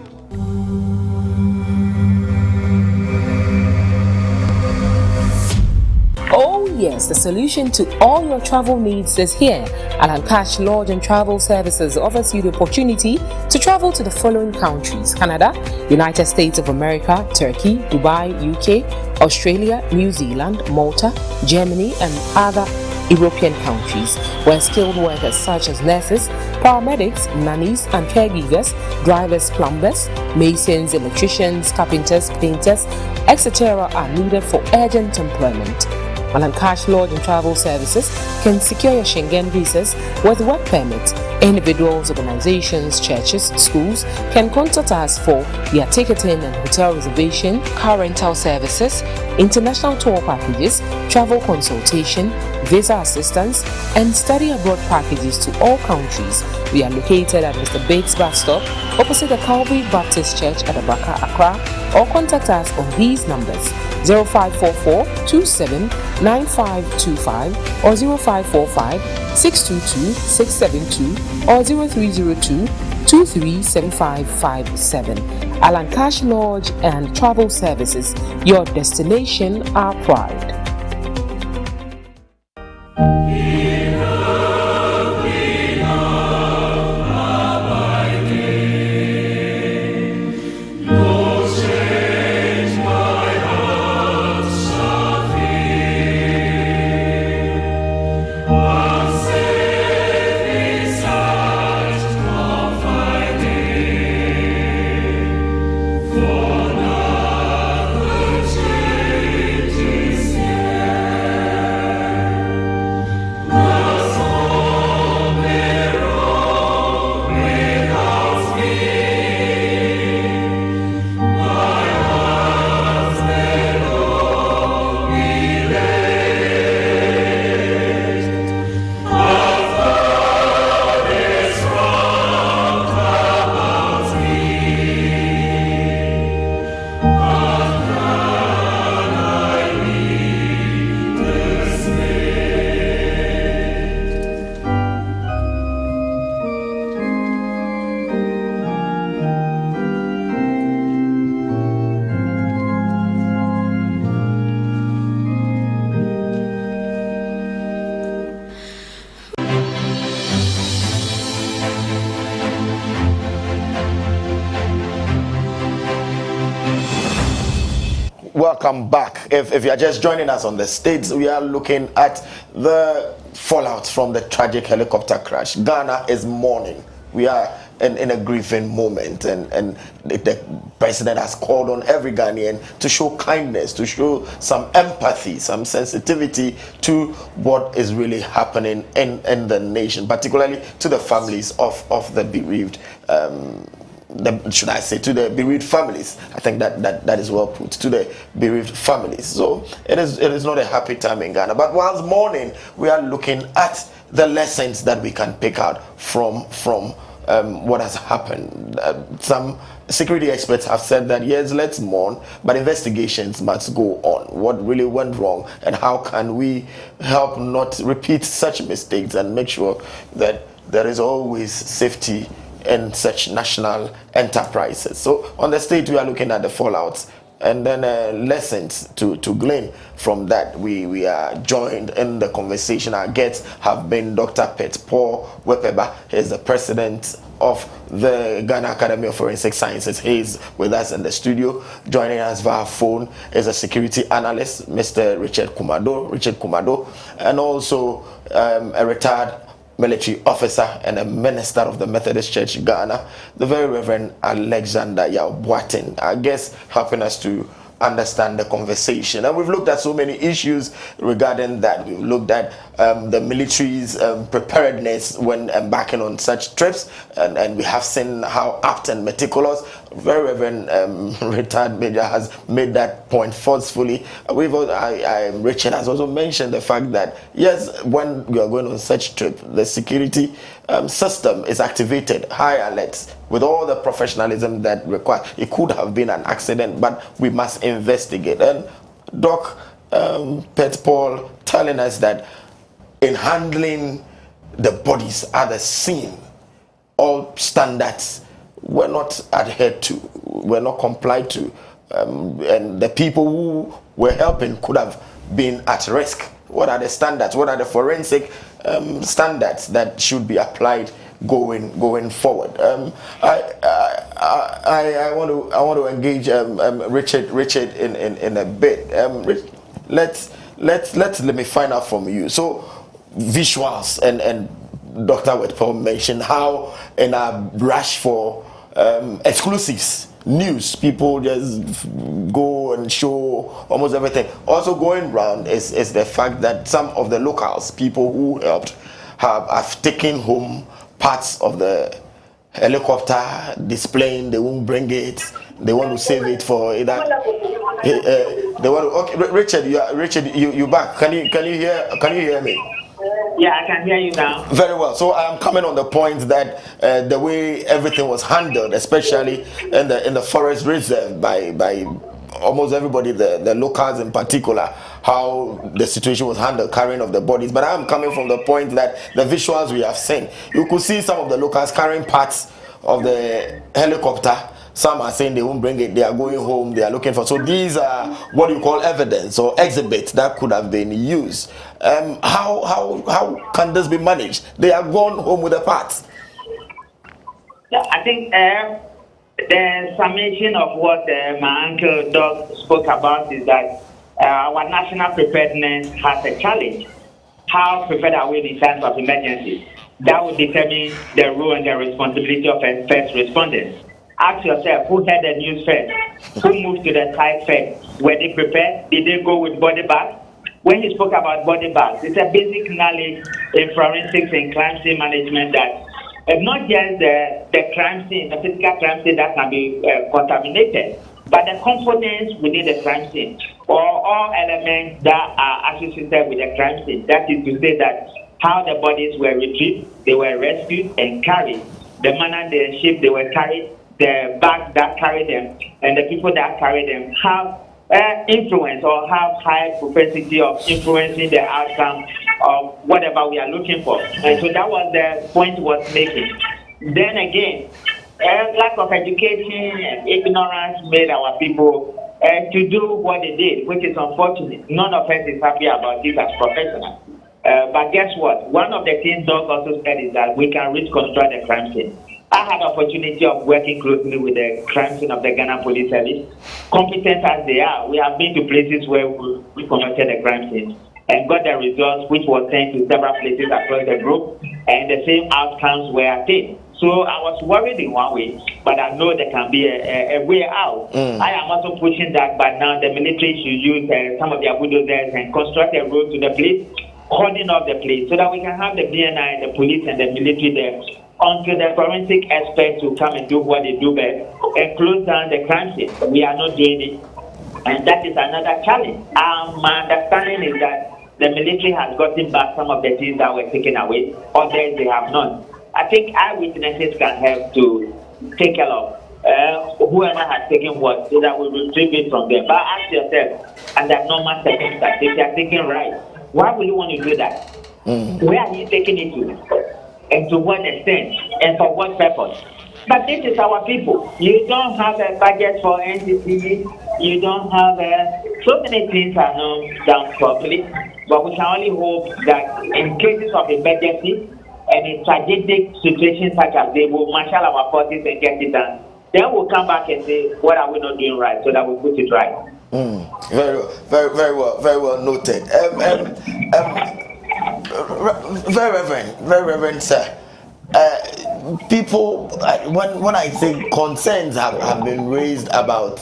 Oh yes, the solution to all your travel needs is here. 𝐊𝐚𝐬𝐿 Lodge and Travel Services offers you the opportunity to travel to the following countries: Canada, United States of America, Turkey, Dubai, UK, Australia, New Zealand, Malta, Germany, and other European countries, where skilled workers such as nurses, paramedics, nannies, and caregivers, drivers, plumbers, masons, electricians, carpenters, painters, etc. are needed for urgent employment. 𝐊𝐴 Lodge and Travel Services can secure your Schengen visas with work permits. Individuals, organizations, churches, schools can contact us for their ticketing and hotel reservation, car rental services, international tour packages, travel consultation, visa assistance, and study abroad packages to all countries. We are located at Mr. Bates bus stop opposite the Calvary Baptist Church at Abaka, Accra, or contact us on these numbers: 0544 27 9525 or 0545 622 672 or 0302 237557. 𝐊𝐴 Lodge and Travel Services, your destination, our pride. Welcome back. If you are just joining us on the stage, we are looking at the fallout from the tragic helicopter crash. Ghana is mourning. We are in a grieving moment, and the president has called on every Ghanaian to show kindness, to show some empathy, some sensitivity to what is really happening in the nation, particularly to the families of the bereaved. should I say, to the bereaved families. I think that is well put, to the bereaved families. So it is not a happy time in Ghana. But whilst mourning, we are looking at the lessons that we can pick out from what has happened. Some security experts have said that yes, let's mourn, but investigations must go on. What really went wrong, and how can we help not repeat such mistakes and make sure that there is always safety in such national enterprises. So on the stage, we are looking at the fallouts and then lessons to glean from that. We are joined in the conversation. Our guests have been Dr. 𝗟𝗡𝗩𝗘. He is the president of the Ghana Academy of Forensic Sciences. He is with us in the studio. Joining us via phone is a security analyst, Mr. Richard Kumado, and also a retired military officer and a minister of the Methodist Church Ghana, the very Reverend Alexander 𝗟𝗟𝗡. I guess helping us to understand the conversation. And we've looked at so many issues regarding that. We've looked at the military's preparedness when embarking on such trips, and we have seen how apt and meticulous very Reverend retired Major has made that point forcefully. Richard has also mentioned the fact that yes, when we are going on such trip, the security system is activated, high alerts, with all the professionalism that required. It could have been an accident, but we must investigate. And Doc 𝗟𝗡𝗩𝗘 telling us that in handling the bodies at the scene, all standards were not adhered to, were not complied to, and the people who were helping could have been at risk. What are the standards? What are the forensic standards that should be applied going forward? I want to engage Richard in a bit. Let me find out from you. So visuals and Dr. 𝗟𝗡𝗩𝗘 mentioned how in a rush for exclusives, news, people just go and show almost everything. Also going round is the fact that some of the locals, people who helped, have taken home parts of the helicopter, displaying. They won't bring it. They want to save it for either. They want to. Okay, Richard, you back? Can you hear me? Yeah, I can hear you now. Very well. So I'm coming on the point that the way everything was handled, especially in the forest reserve by almost everybody, the locals in particular, how the situation was handled, carrying of the bodies. But I'm coming from the point that the visuals we have seen, you could see some of the locals carrying parts of the helicopter. Some are saying they won't bring it, they are going home, they are looking for. So these are what you call evidence or exhibits that could have been used. How can this be managed? They are gone home with the parts. Yeah, I think the summation of what my uncle Doc spoke about is that our national preparedness has a challenge. How prepared are we in times of emergency? That will determine the role and the responsibility of first responders. Ask yourself, who heard the news first? Who moved to the site first? Were they prepared? Did they go with body bags? When he spoke about body bags, it's a basic knowledge in forensics and crime scene management that not just the crime scene, the physical crime scene that can be contaminated, but the components within the crime scene, or all elements that are associated with the crime scene. That is to say that how the bodies were retrieved, they were rescued and carried, the manner the ship they were carried, the bags that carry them, and the people that carry them have influence or have high propensity of influencing the outcome of whatever we are looking for. And so that was the point was making. Then again, lack of education and ignorance made our people to do what they did, which is unfortunate. None of us is happy about this as professionals. But guess what? One of the things Doc also said is that we can reconstruct the crime scene. I had the opportunity of working closely with the crime scene of the Ghana Police Service. Competent as they are, we have been to places where we conducted the crime scene and got the results which was sent to several places across the globe, and the same outcomes were attained. So I was worried in one way, but I know there can be a way out. I am also pushing that, but now the military should use some of their bulldozers and construct a road to the place, cordon off the place, so that we can have the BNI, the police, and the military there until the forensic experts will come and do what they do best and close down the crime scene. We are not doing it. And that is another challenge. My understanding is that the military has gotten back some of the things that were taken away, others they have not. I think eyewitnesses can help to take care of whoever has taken what, so that we retrieve it from them. But ask yourself, under normal circumstances, if you are taking right, why would you want to do that? Where are you taking it to? And to what extent? And for what purpose? But this is our people. You don't have a budget for NCC. You don't have so many things are not done properly. But we can only hope that in cases of emergency and in tragic situations such as they will marshal our forces and get it done. Then we'll come back and say, what are we not doing right, so that we put it right. Very well noted. Very reverend, sir. People, when I think concerns have been raised about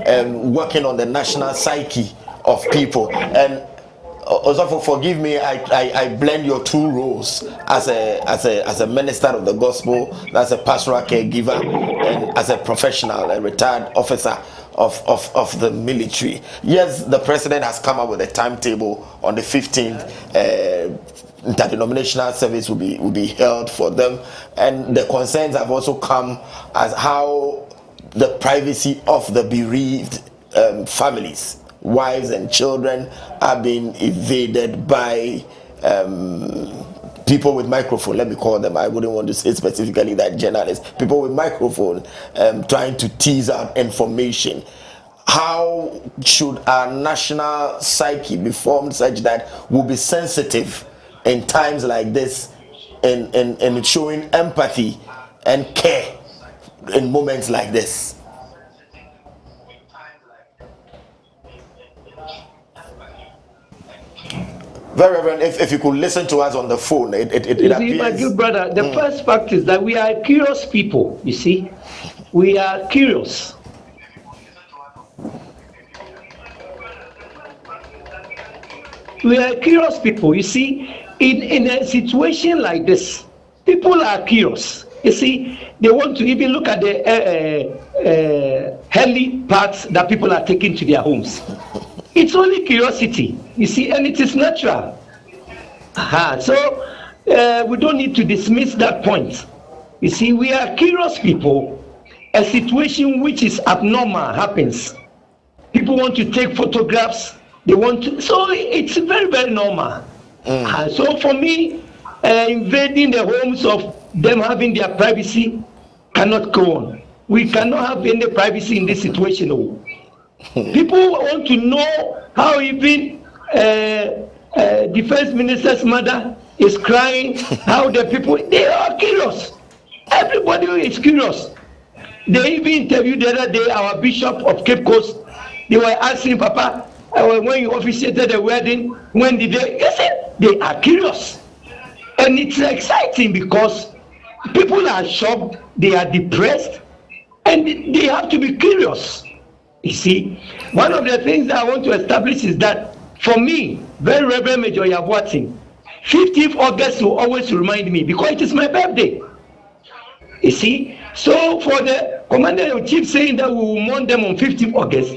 working on the national psyche of people, and also forgive me, I blend your two roles as a minister of the gospel, as a pastoral caregiver, and as a professional, a retired officer of the military. Yes, the president has come up with a timetable on the 15th. Interdenominational service will be held for them, and the concerns have also come as how the privacy of the bereaved families, wives and children, are being invaded by people with microphone. Let me call them. I wouldn't want to say specifically that journalists, people with microphone, trying to tease out information. How should our national psyche be formed such that we'll be sensitive in times like this, and showing empathy and care in moments like this? Very Reverend, if you could listen to us on the phone, it appears... My good brother, the first fact is that we are curious people, you see. We are curious. We are curious people, you see. In a situation like this, people are curious. You see, they want to even look at the heli parts that people are taking to their homes. It's only curiosity, you see, and it is natural. So we don't need to dismiss that point. You see, we are curious people. A situation which is abnormal happens. People want to take photographs. They want to, so it's very, very normal. So for me, invading the homes of them having their privacy cannot go on. We cannot have any privacy in this situation. People want to know how even defense minister's mother is crying, how the people, they are curious. Everybody is curious. They even interviewed the other day our bishop of Cape Coast. They were asking, Papa, when you officiated the wedding, when did they? You see, they are curious. And it's exciting because people are shocked, they are depressed, and they have to be curious. You see, one of the things that I want to establish is that, for me, very Reverend Major Yabuatin, 15th August will always remind me because it is my birthday. You see, so for the Commander-in-Chief saying that we will mourn them on 15th August,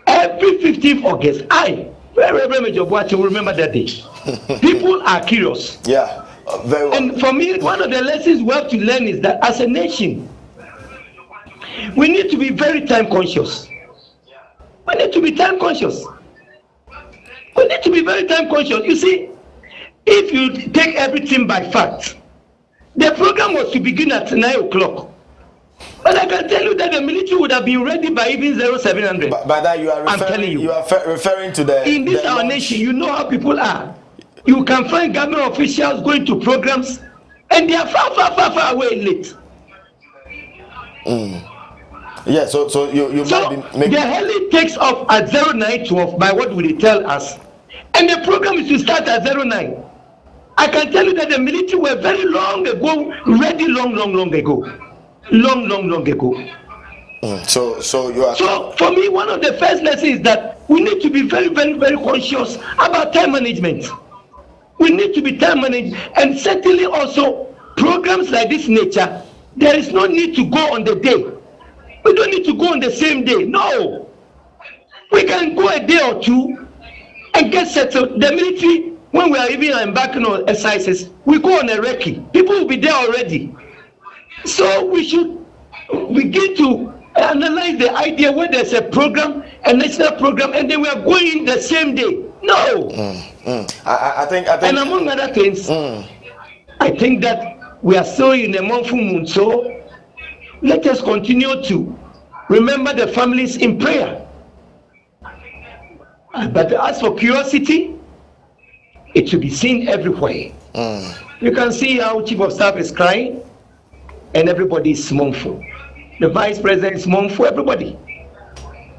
every 15th August, very Reverend Major Yabuatin will remember that day. People are curious. Yeah, very well. And for me, one of the lessons we have to learn is that as a nation, we need to be very time conscious. We need to be time conscious. We need to be very time conscious. You see, if you take everything by fact, the program was to begin at 9 o'clock. But I can tell you that the military would have been ready by even 0700. By that you are referring to the... In this our nation, you know how people are. You can find government officials going to programs and they are far away late. Yeah, so you might be making... The heli takes off at 0912 by what will they tell us? And the program is to start at 09. I can tell you that the military were very long ago, ready long ago. Long ago. So you are... So for me, one of the first lessons is that we need to be very conscious about time management. We need to be time managed, and certainly also programs like this nature, there is no need to go on the day. We don't need to go on the same day. No. We can go a day or two and get settled. The military, when we are even embarking on exercises, we go on a recce. People will be there already. So we should begin to analyze the idea where there's a program, a national program, and then we are going the same day. No. I think. And among other things, I think that we are still in a monthful moon. So let us continue to remember the families in prayer. But as for curiosity, it should be seen everywhere. You can see how Chief of Staff is crying, and everybody is mournful. The Vice President is mournful, everybody.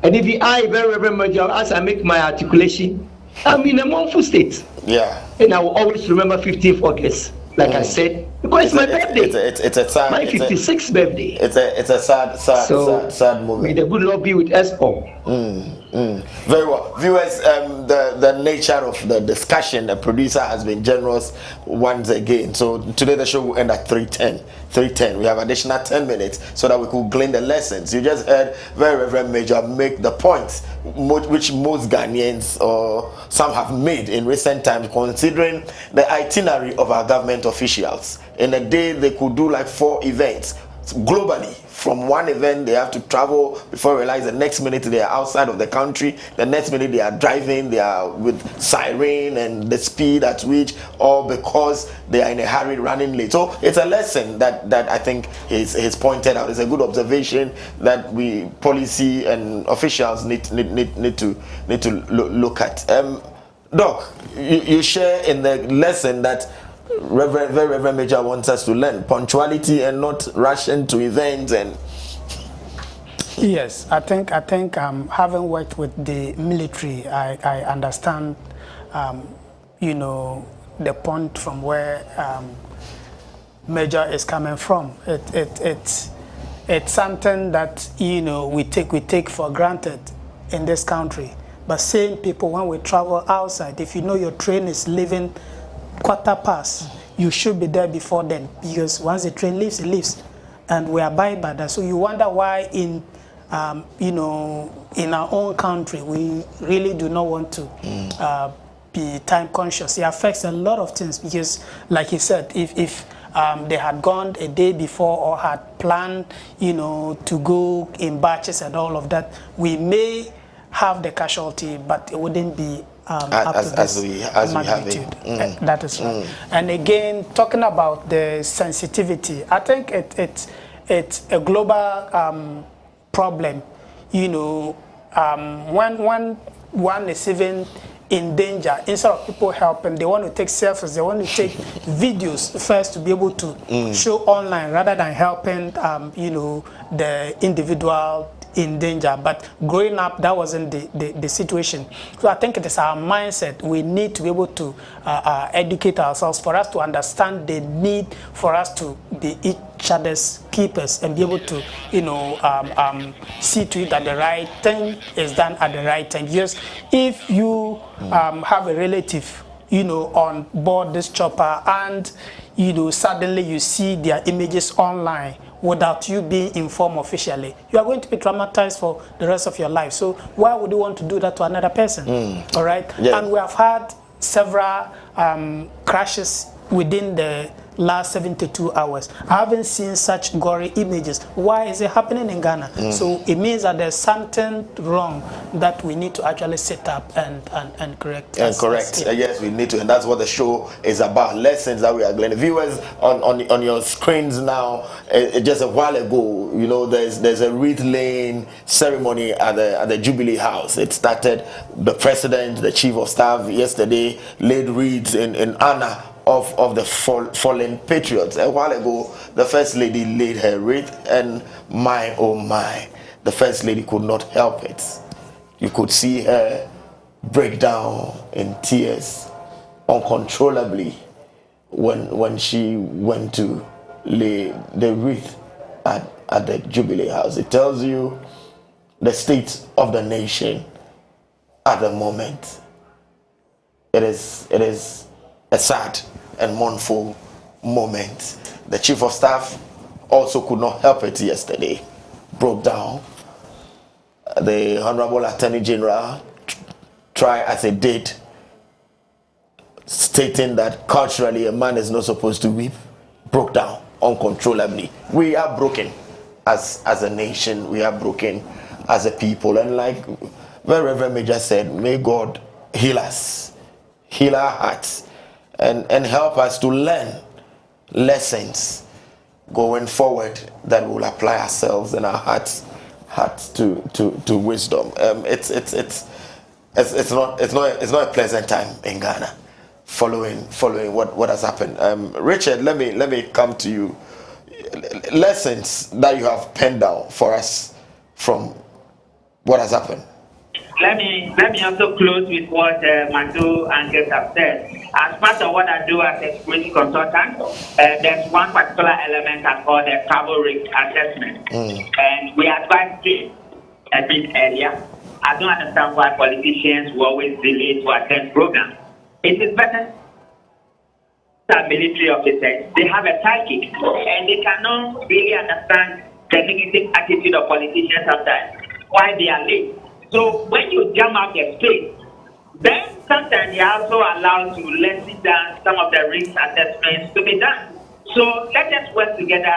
And if I, very much, as I make my articulation, I'm in a mournful state. Yeah. And I will always remember 15th August, like I said, because it's my birthday. It's a sad. My 56th birthday. It's a sad moment. May the good Lord be with us all. Very well, viewers. The nature of the discussion, the producer has been generous once again. So today the show will end at 3:10. 3:10. We have additional 10 minutes so that we could glean the lessons. You just heard Very Reverend Major make the points which most Ghanaians or some have made in recent times, considering the itinerary of our government officials. In a day, they could do like 4 events globally. From one event, they have to travel before you realize the next minute they are outside of the country. The next minute they are driving, they are with siren and the speed at which, all because they are in a hurry, running late. So it's a lesson that I think he's pointed out. It's a good observation that we policy and officials need to look at. Doc, you share in the lesson that Reverend Major wants us to learn punctuality and not rush into events. And yes, I think having worked with the military, I understand the point from where Major is coming from. It's something that we take for granted in this country, but same people, when we travel outside, if your train is leaving quarter past, you should be there before then, because once the train leaves, it leaves, and we abide by that. So you wonder why in our own country we really do not want to be time conscious. It affects a lot of things, because like he said, if they had gone a day before or had planned to go in batches and all of that, we may have the casualty, but it wouldn't be as we have it. That is right. And again, talking about the sensitivity, I think it's a global problem. When one is even in danger, instead of people helping, they want to take selfies, they want to take videos first to be able to show online, rather than helping the individual in danger. But growing up, that wasn't the situation. So I think it is our mindset. We need to be able to educate ourselves, for us to understand the need for us to be each other's keepers and be able to see to it that the right thing is done at the right time. Because if you have a relative on board this chopper, and suddenly you see their images online without you being informed officially, you are going to be traumatized for the rest of your life. So why would you want to do that to another person? All right. Yeah. And we have had several crashes within the last 72 hours. I haven't seen such gory images. Why is it happening in Ghana? So it means that there's something wrong that we need to actually set up and correct. And correct. Yes, we need to, and that's what the show is about. Lessons that we are gleaning. Viewers on your screens now. Just a while ago, there's a wreath laying ceremony at the Jubilee House. It started. The president, the chief of staff, yesterday laid wreaths in honor of the fallen patriots. A while ago, the First Lady laid her wreath, and my oh my, the First Lady could not help it. You could see her break down in tears uncontrollably when she went to lay the wreath at the Jubilee House. It tells you the state of the nation at the moment. It is a sad and mournful moment. The Chief of Staff also could not help it yesterday. Broke down. The Honorable Attorney General tried as it did, stating that culturally a man is not supposed to weep. Broke down uncontrollably. We are broken as a nation. We are broken as a people. And like very Reverend Major said, may God heal us, heal our hearts, and help us to learn lessons going forward that will apply ourselves and our hearts to wisdom. It's not a pleasant time in Ghana following what has happened. Richard, let me come to you. Lessons that you have penned down for us from what has happened. Let me also close with what my two uncles have said. As part of what I do as a security consultant, there's one particular element I call the travel risk assessment. And we advise this a bit earlier. I don't understand why politicians will always delay to attend programs. It is better that military officers, they have a psychic, and they cannot really understand the negative attitude of politicians sometimes, why they are late. So when you jam up the space, then sometimes you're also allowed to lessen down some of the risk assessments to be done. So let us work together,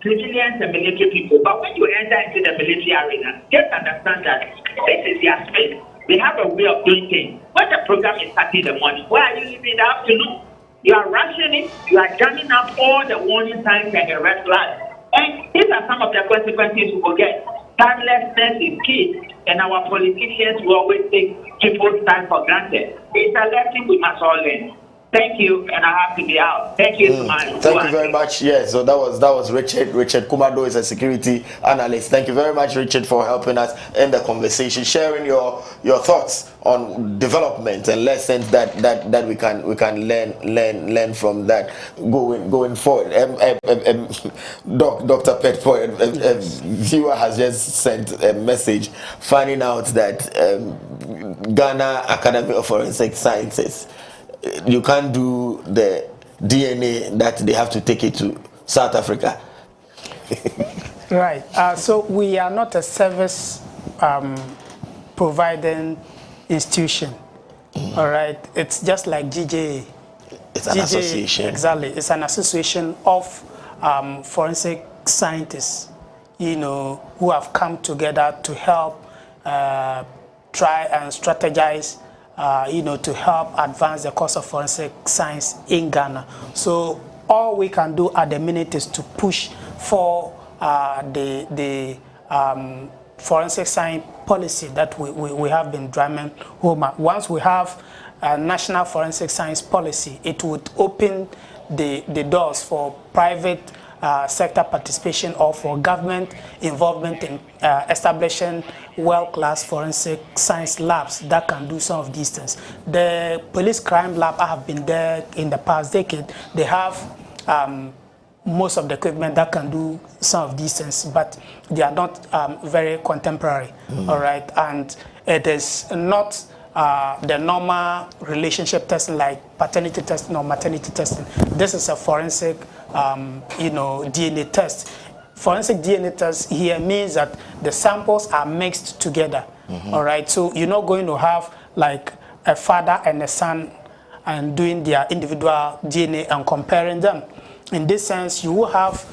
civilians and military people. But when you enter into the military arena, just understand that this is their space. They have a way of doing things. When the program is starting in the morning, why are you leaving in the afternoon? You are rushing it, you are jamming up all the warning signs and the red flags. And these are some of the consequences we will get. Timelessness is key, and our politicians will always take people's time for granted. It's a lesson we must all learn. Thank you, and I have to be out. Thank you so much. Thank you very much. Yes, so that was Richard. Richard Kumado is a security analyst. Thank you very much, Richard, for helping us in the conversation, sharing your thoughts on development and lessons that we can learn from that going forward. Dr. Petpo, a viewer has just sent a message finding out that Ghana Academy of Forensic Sciences, you can't do the DNA that they have to take it to South Africa. Right. So we are not a service providing institution. All right. It's just like GJA. It's an association. Exactly. It's an association of forensic scientists, who have come together to help try and strategize, to help advance the course of forensic science in Ghana. So all we can do at the minute is to push for the forensic science policy that we have been driving home. Once we have a national forensic science policy, it would open the doors for private sector participation or for government involvement in establishing world-class forensic science labs that can do some of these things. The police crime lab, I have been there in the past decade. They have most of the equipment that can do some of these things, but they are not very contemporary. All right, and it is not the normal relationship testing like paternity testing or maternity testing. This is a forensic DNA test. Forensic DNA test here means that the samples are mixed together. All right, so you're not going to have like a father and a son and doing their individual DNA and comparing them. In this sense, you will have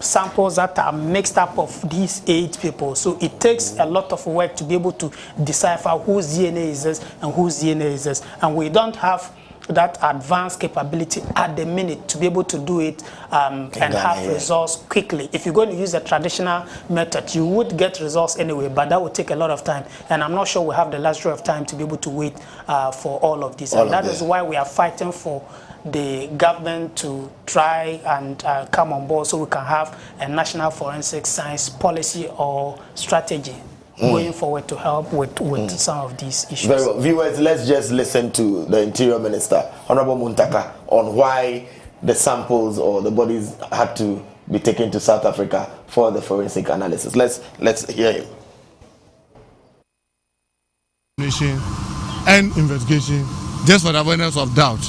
samples that are mixed up of these 8 people. So it takes a lot of work to be able to decipher whose DNA is this and whose DNA is this. And we don't have that advanced capability at the minute to be able to do it and have results quickly. If you're going to use a traditional method, you would get results anyway, but that would take a lot of time. And I'm not sure we have the luxury of time to be able to wait for all of this. And that is why we are fighting for the government to try and come on board so we can have a national forensic science policy or strategy going forward to help with some of these issues. Very well. Viewers, let's just listen to the Interior Minister, Honorable Muntaka, on why the samples or the bodies had to be taken to South Africa for the forensic analysis. Let's hear him. And investigation just for the avoidance of doubt,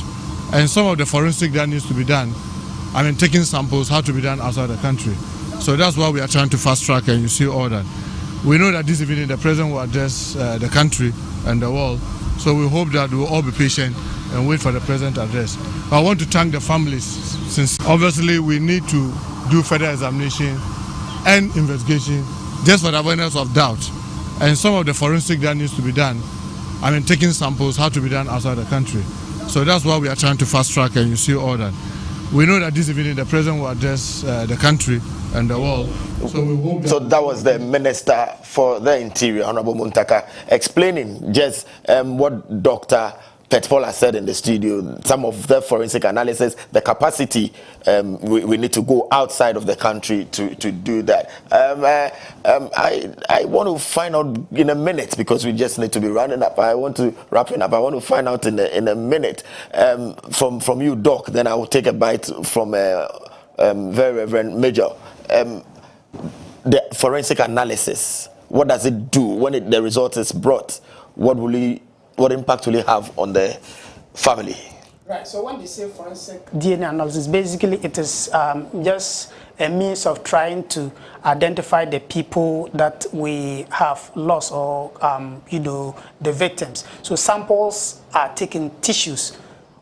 and some of the forensic that needs to be done taking samples had to be done outside the country. So that's why we are trying to fast track, and you see all that. We know that this evening the president will address the country and the world, so we hope that we will all be patient and wait for the president address. I want to thank the families, since obviously we need to do further examination and investigation just for the avoidance of doubt. And some of the forensic that needs to be done, taking samples had to be done outside the country. So that's why we are trying to fast track, and you see all that. We know that this evening the president will address the country and the world. So that was the Minister for the Interior, Honorable Muntaka, explaining just what Dr. 𝗟𝗡 has said in the studio. Some of the forensic analysis, the capacity, we need to go outside of the country to do that. I want to find out in a minute, because we just need to be running up. I want to wrapping up. I want to find out in a minute from you, Doc. Then I will take a bite from Very Reverend Major. The forensic analysis, what does it do when the result is brought? What impact will it have on the family? Right, so when they say forensic DNA analysis, basically it is just a means of trying to identify the people that we have lost, or the victims. So samples are taken, tissues,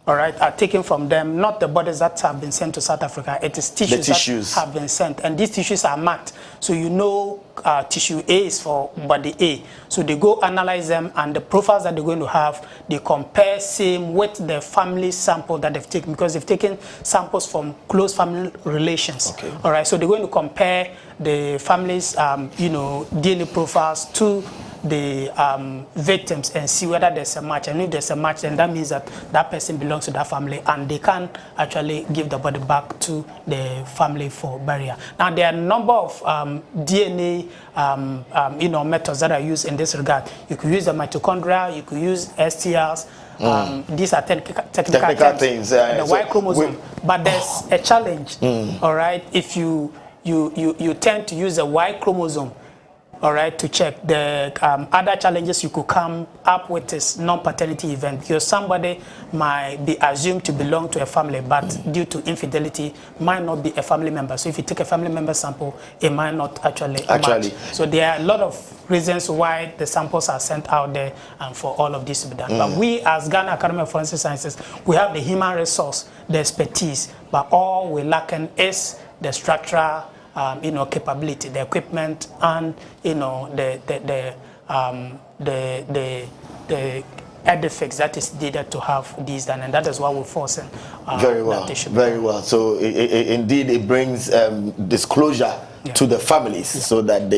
all right, are taken from them, not the bodies that have been sent to South Africa. It is tissues that have been sent, and these tissues are marked. So tissue A is for body A. So they go analyze them, and the profiles that they're going to have, they compare same with the family sample that they've taken, because they've taken samples from close family relations. Okay. All right, so they're going to compare the family's DNA profiles to the victims and see whether there's a match. And if there's a match, then that means that that person belongs to that family, and they can actually give the body back to the family for burial. Now, there are a number of DNA methods that are used in this regard. You could use the mitochondria, you could use STRs. These are technical things. The Y chromosome, but there's a challenge. All right, if you tend to use the Y chromosome, all right, to check the other challenges you could come up with is non-paternity event, because somebody might be assumed to belong to a family, but due to infidelity might not be a family member. So if you take a family member sample, it might not actually match. So there are a lot of reasons why the samples are sent out there, and for all of this to be done. But we, as Ghana Academy of Forensic Sciences, we have the human resource, the expertise, but all we're lacking is the structural capability, the equipment, and the edifice that is needed to have these done, and that is what we're forcing. Very well. So indeed, it brings disclosure to the families, so that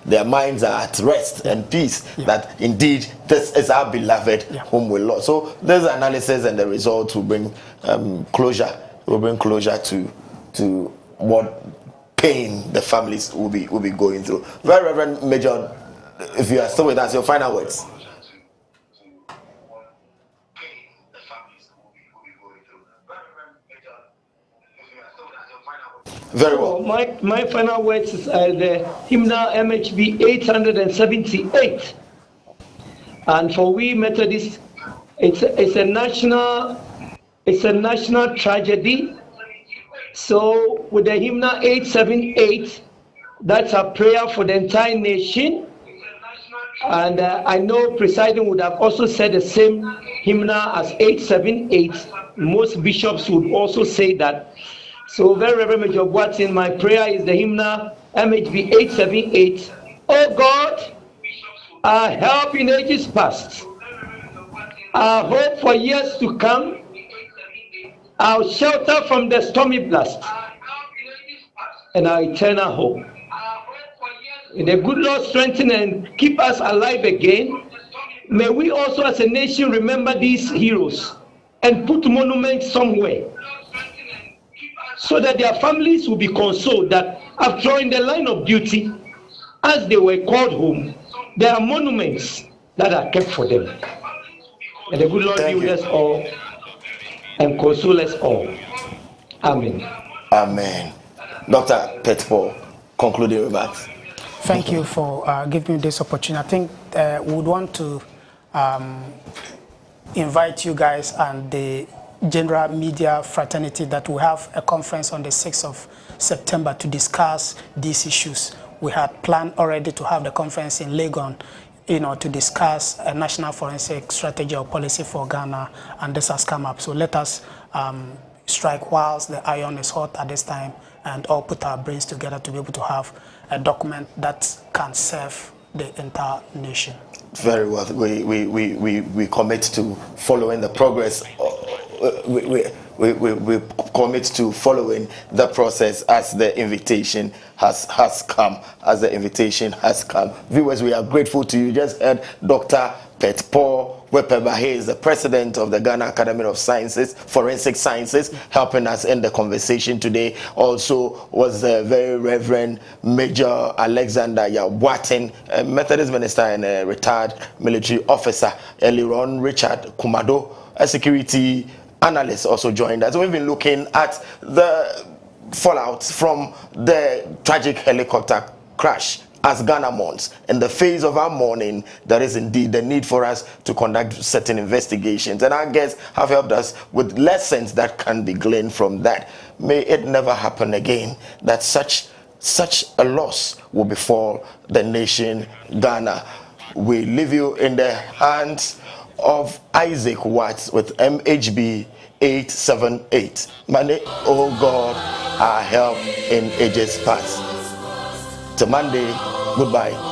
their minds are at rest and peace. That indeed this is our beloved whom we lost. So this analysis and the results will bring closure. Will bring closure to what pain the families will be going through. Very Reverend Major, if you are still with us, your final words. Very well. My final words is the hymnal MHB 878, and for we Methodists, it's a national tragedy. So with the hymnal 878, that's a prayer for the entire nation. And I know presiding would have also said the same hymnal as 878. Most bishops would also say that. So Very Reverend Major Watson, my prayer is the hymnal MHB 878. Oh God, our help in ages past, our hope for years to come, our shelter from the stormy blast, and our eternal hope. May the good Lord strengthen and keep us alive again. May we also as a nation remember these heroes and put monuments somewhere, so that their families will be consoled that after in the line of duty, as they were called home, there are monuments that are kept for them. May the good Lord be with us all and console us all. Amen. Amen. Dr. 𝗟𝗡, concluding remarks. Thank you for giving me this opportunity. I think we would want to invite you guys and the general media fraternity that we have a conference on the 6th of September to discuss these issues. We had planned already to have the conference in Legon, to discuss a national forensic strategy or policy for Ghana, and this has come up. So let us strike whilst the iron is hot at this time and all put our brains together to be able to have a document that can serve the entire nation. Very well. We commit to following the progress. We commit to following the process as the invitation has come. As the invitation has come. Viewers, we are grateful to you. You just heard Dr. 𝗟𝗓𝗪𝗘. He is the president of the Ghana Academy of Sciences, Forensic Sciences, helping us in the conversation today. Also was the very Reverend Major Alexander 𝗟𝗓𝗪𝗘, a Methodist minister and a retired military officer. Earlier on, Richard Kumado, a security analyst, also joined us. We've been looking at the fallout from the tragic helicopter crash as Ghana mourns. In the phase of our mourning, there is indeed the need for us to conduct certain investigations, and our guests have helped us with lessons that can be gleaned from that. May it never happen again that such a loss will befall the nation Ghana. We leave you in the hands of Isaac Watts with MHB 878. Money, oh God, our help in ages past. Till Monday, goodbye.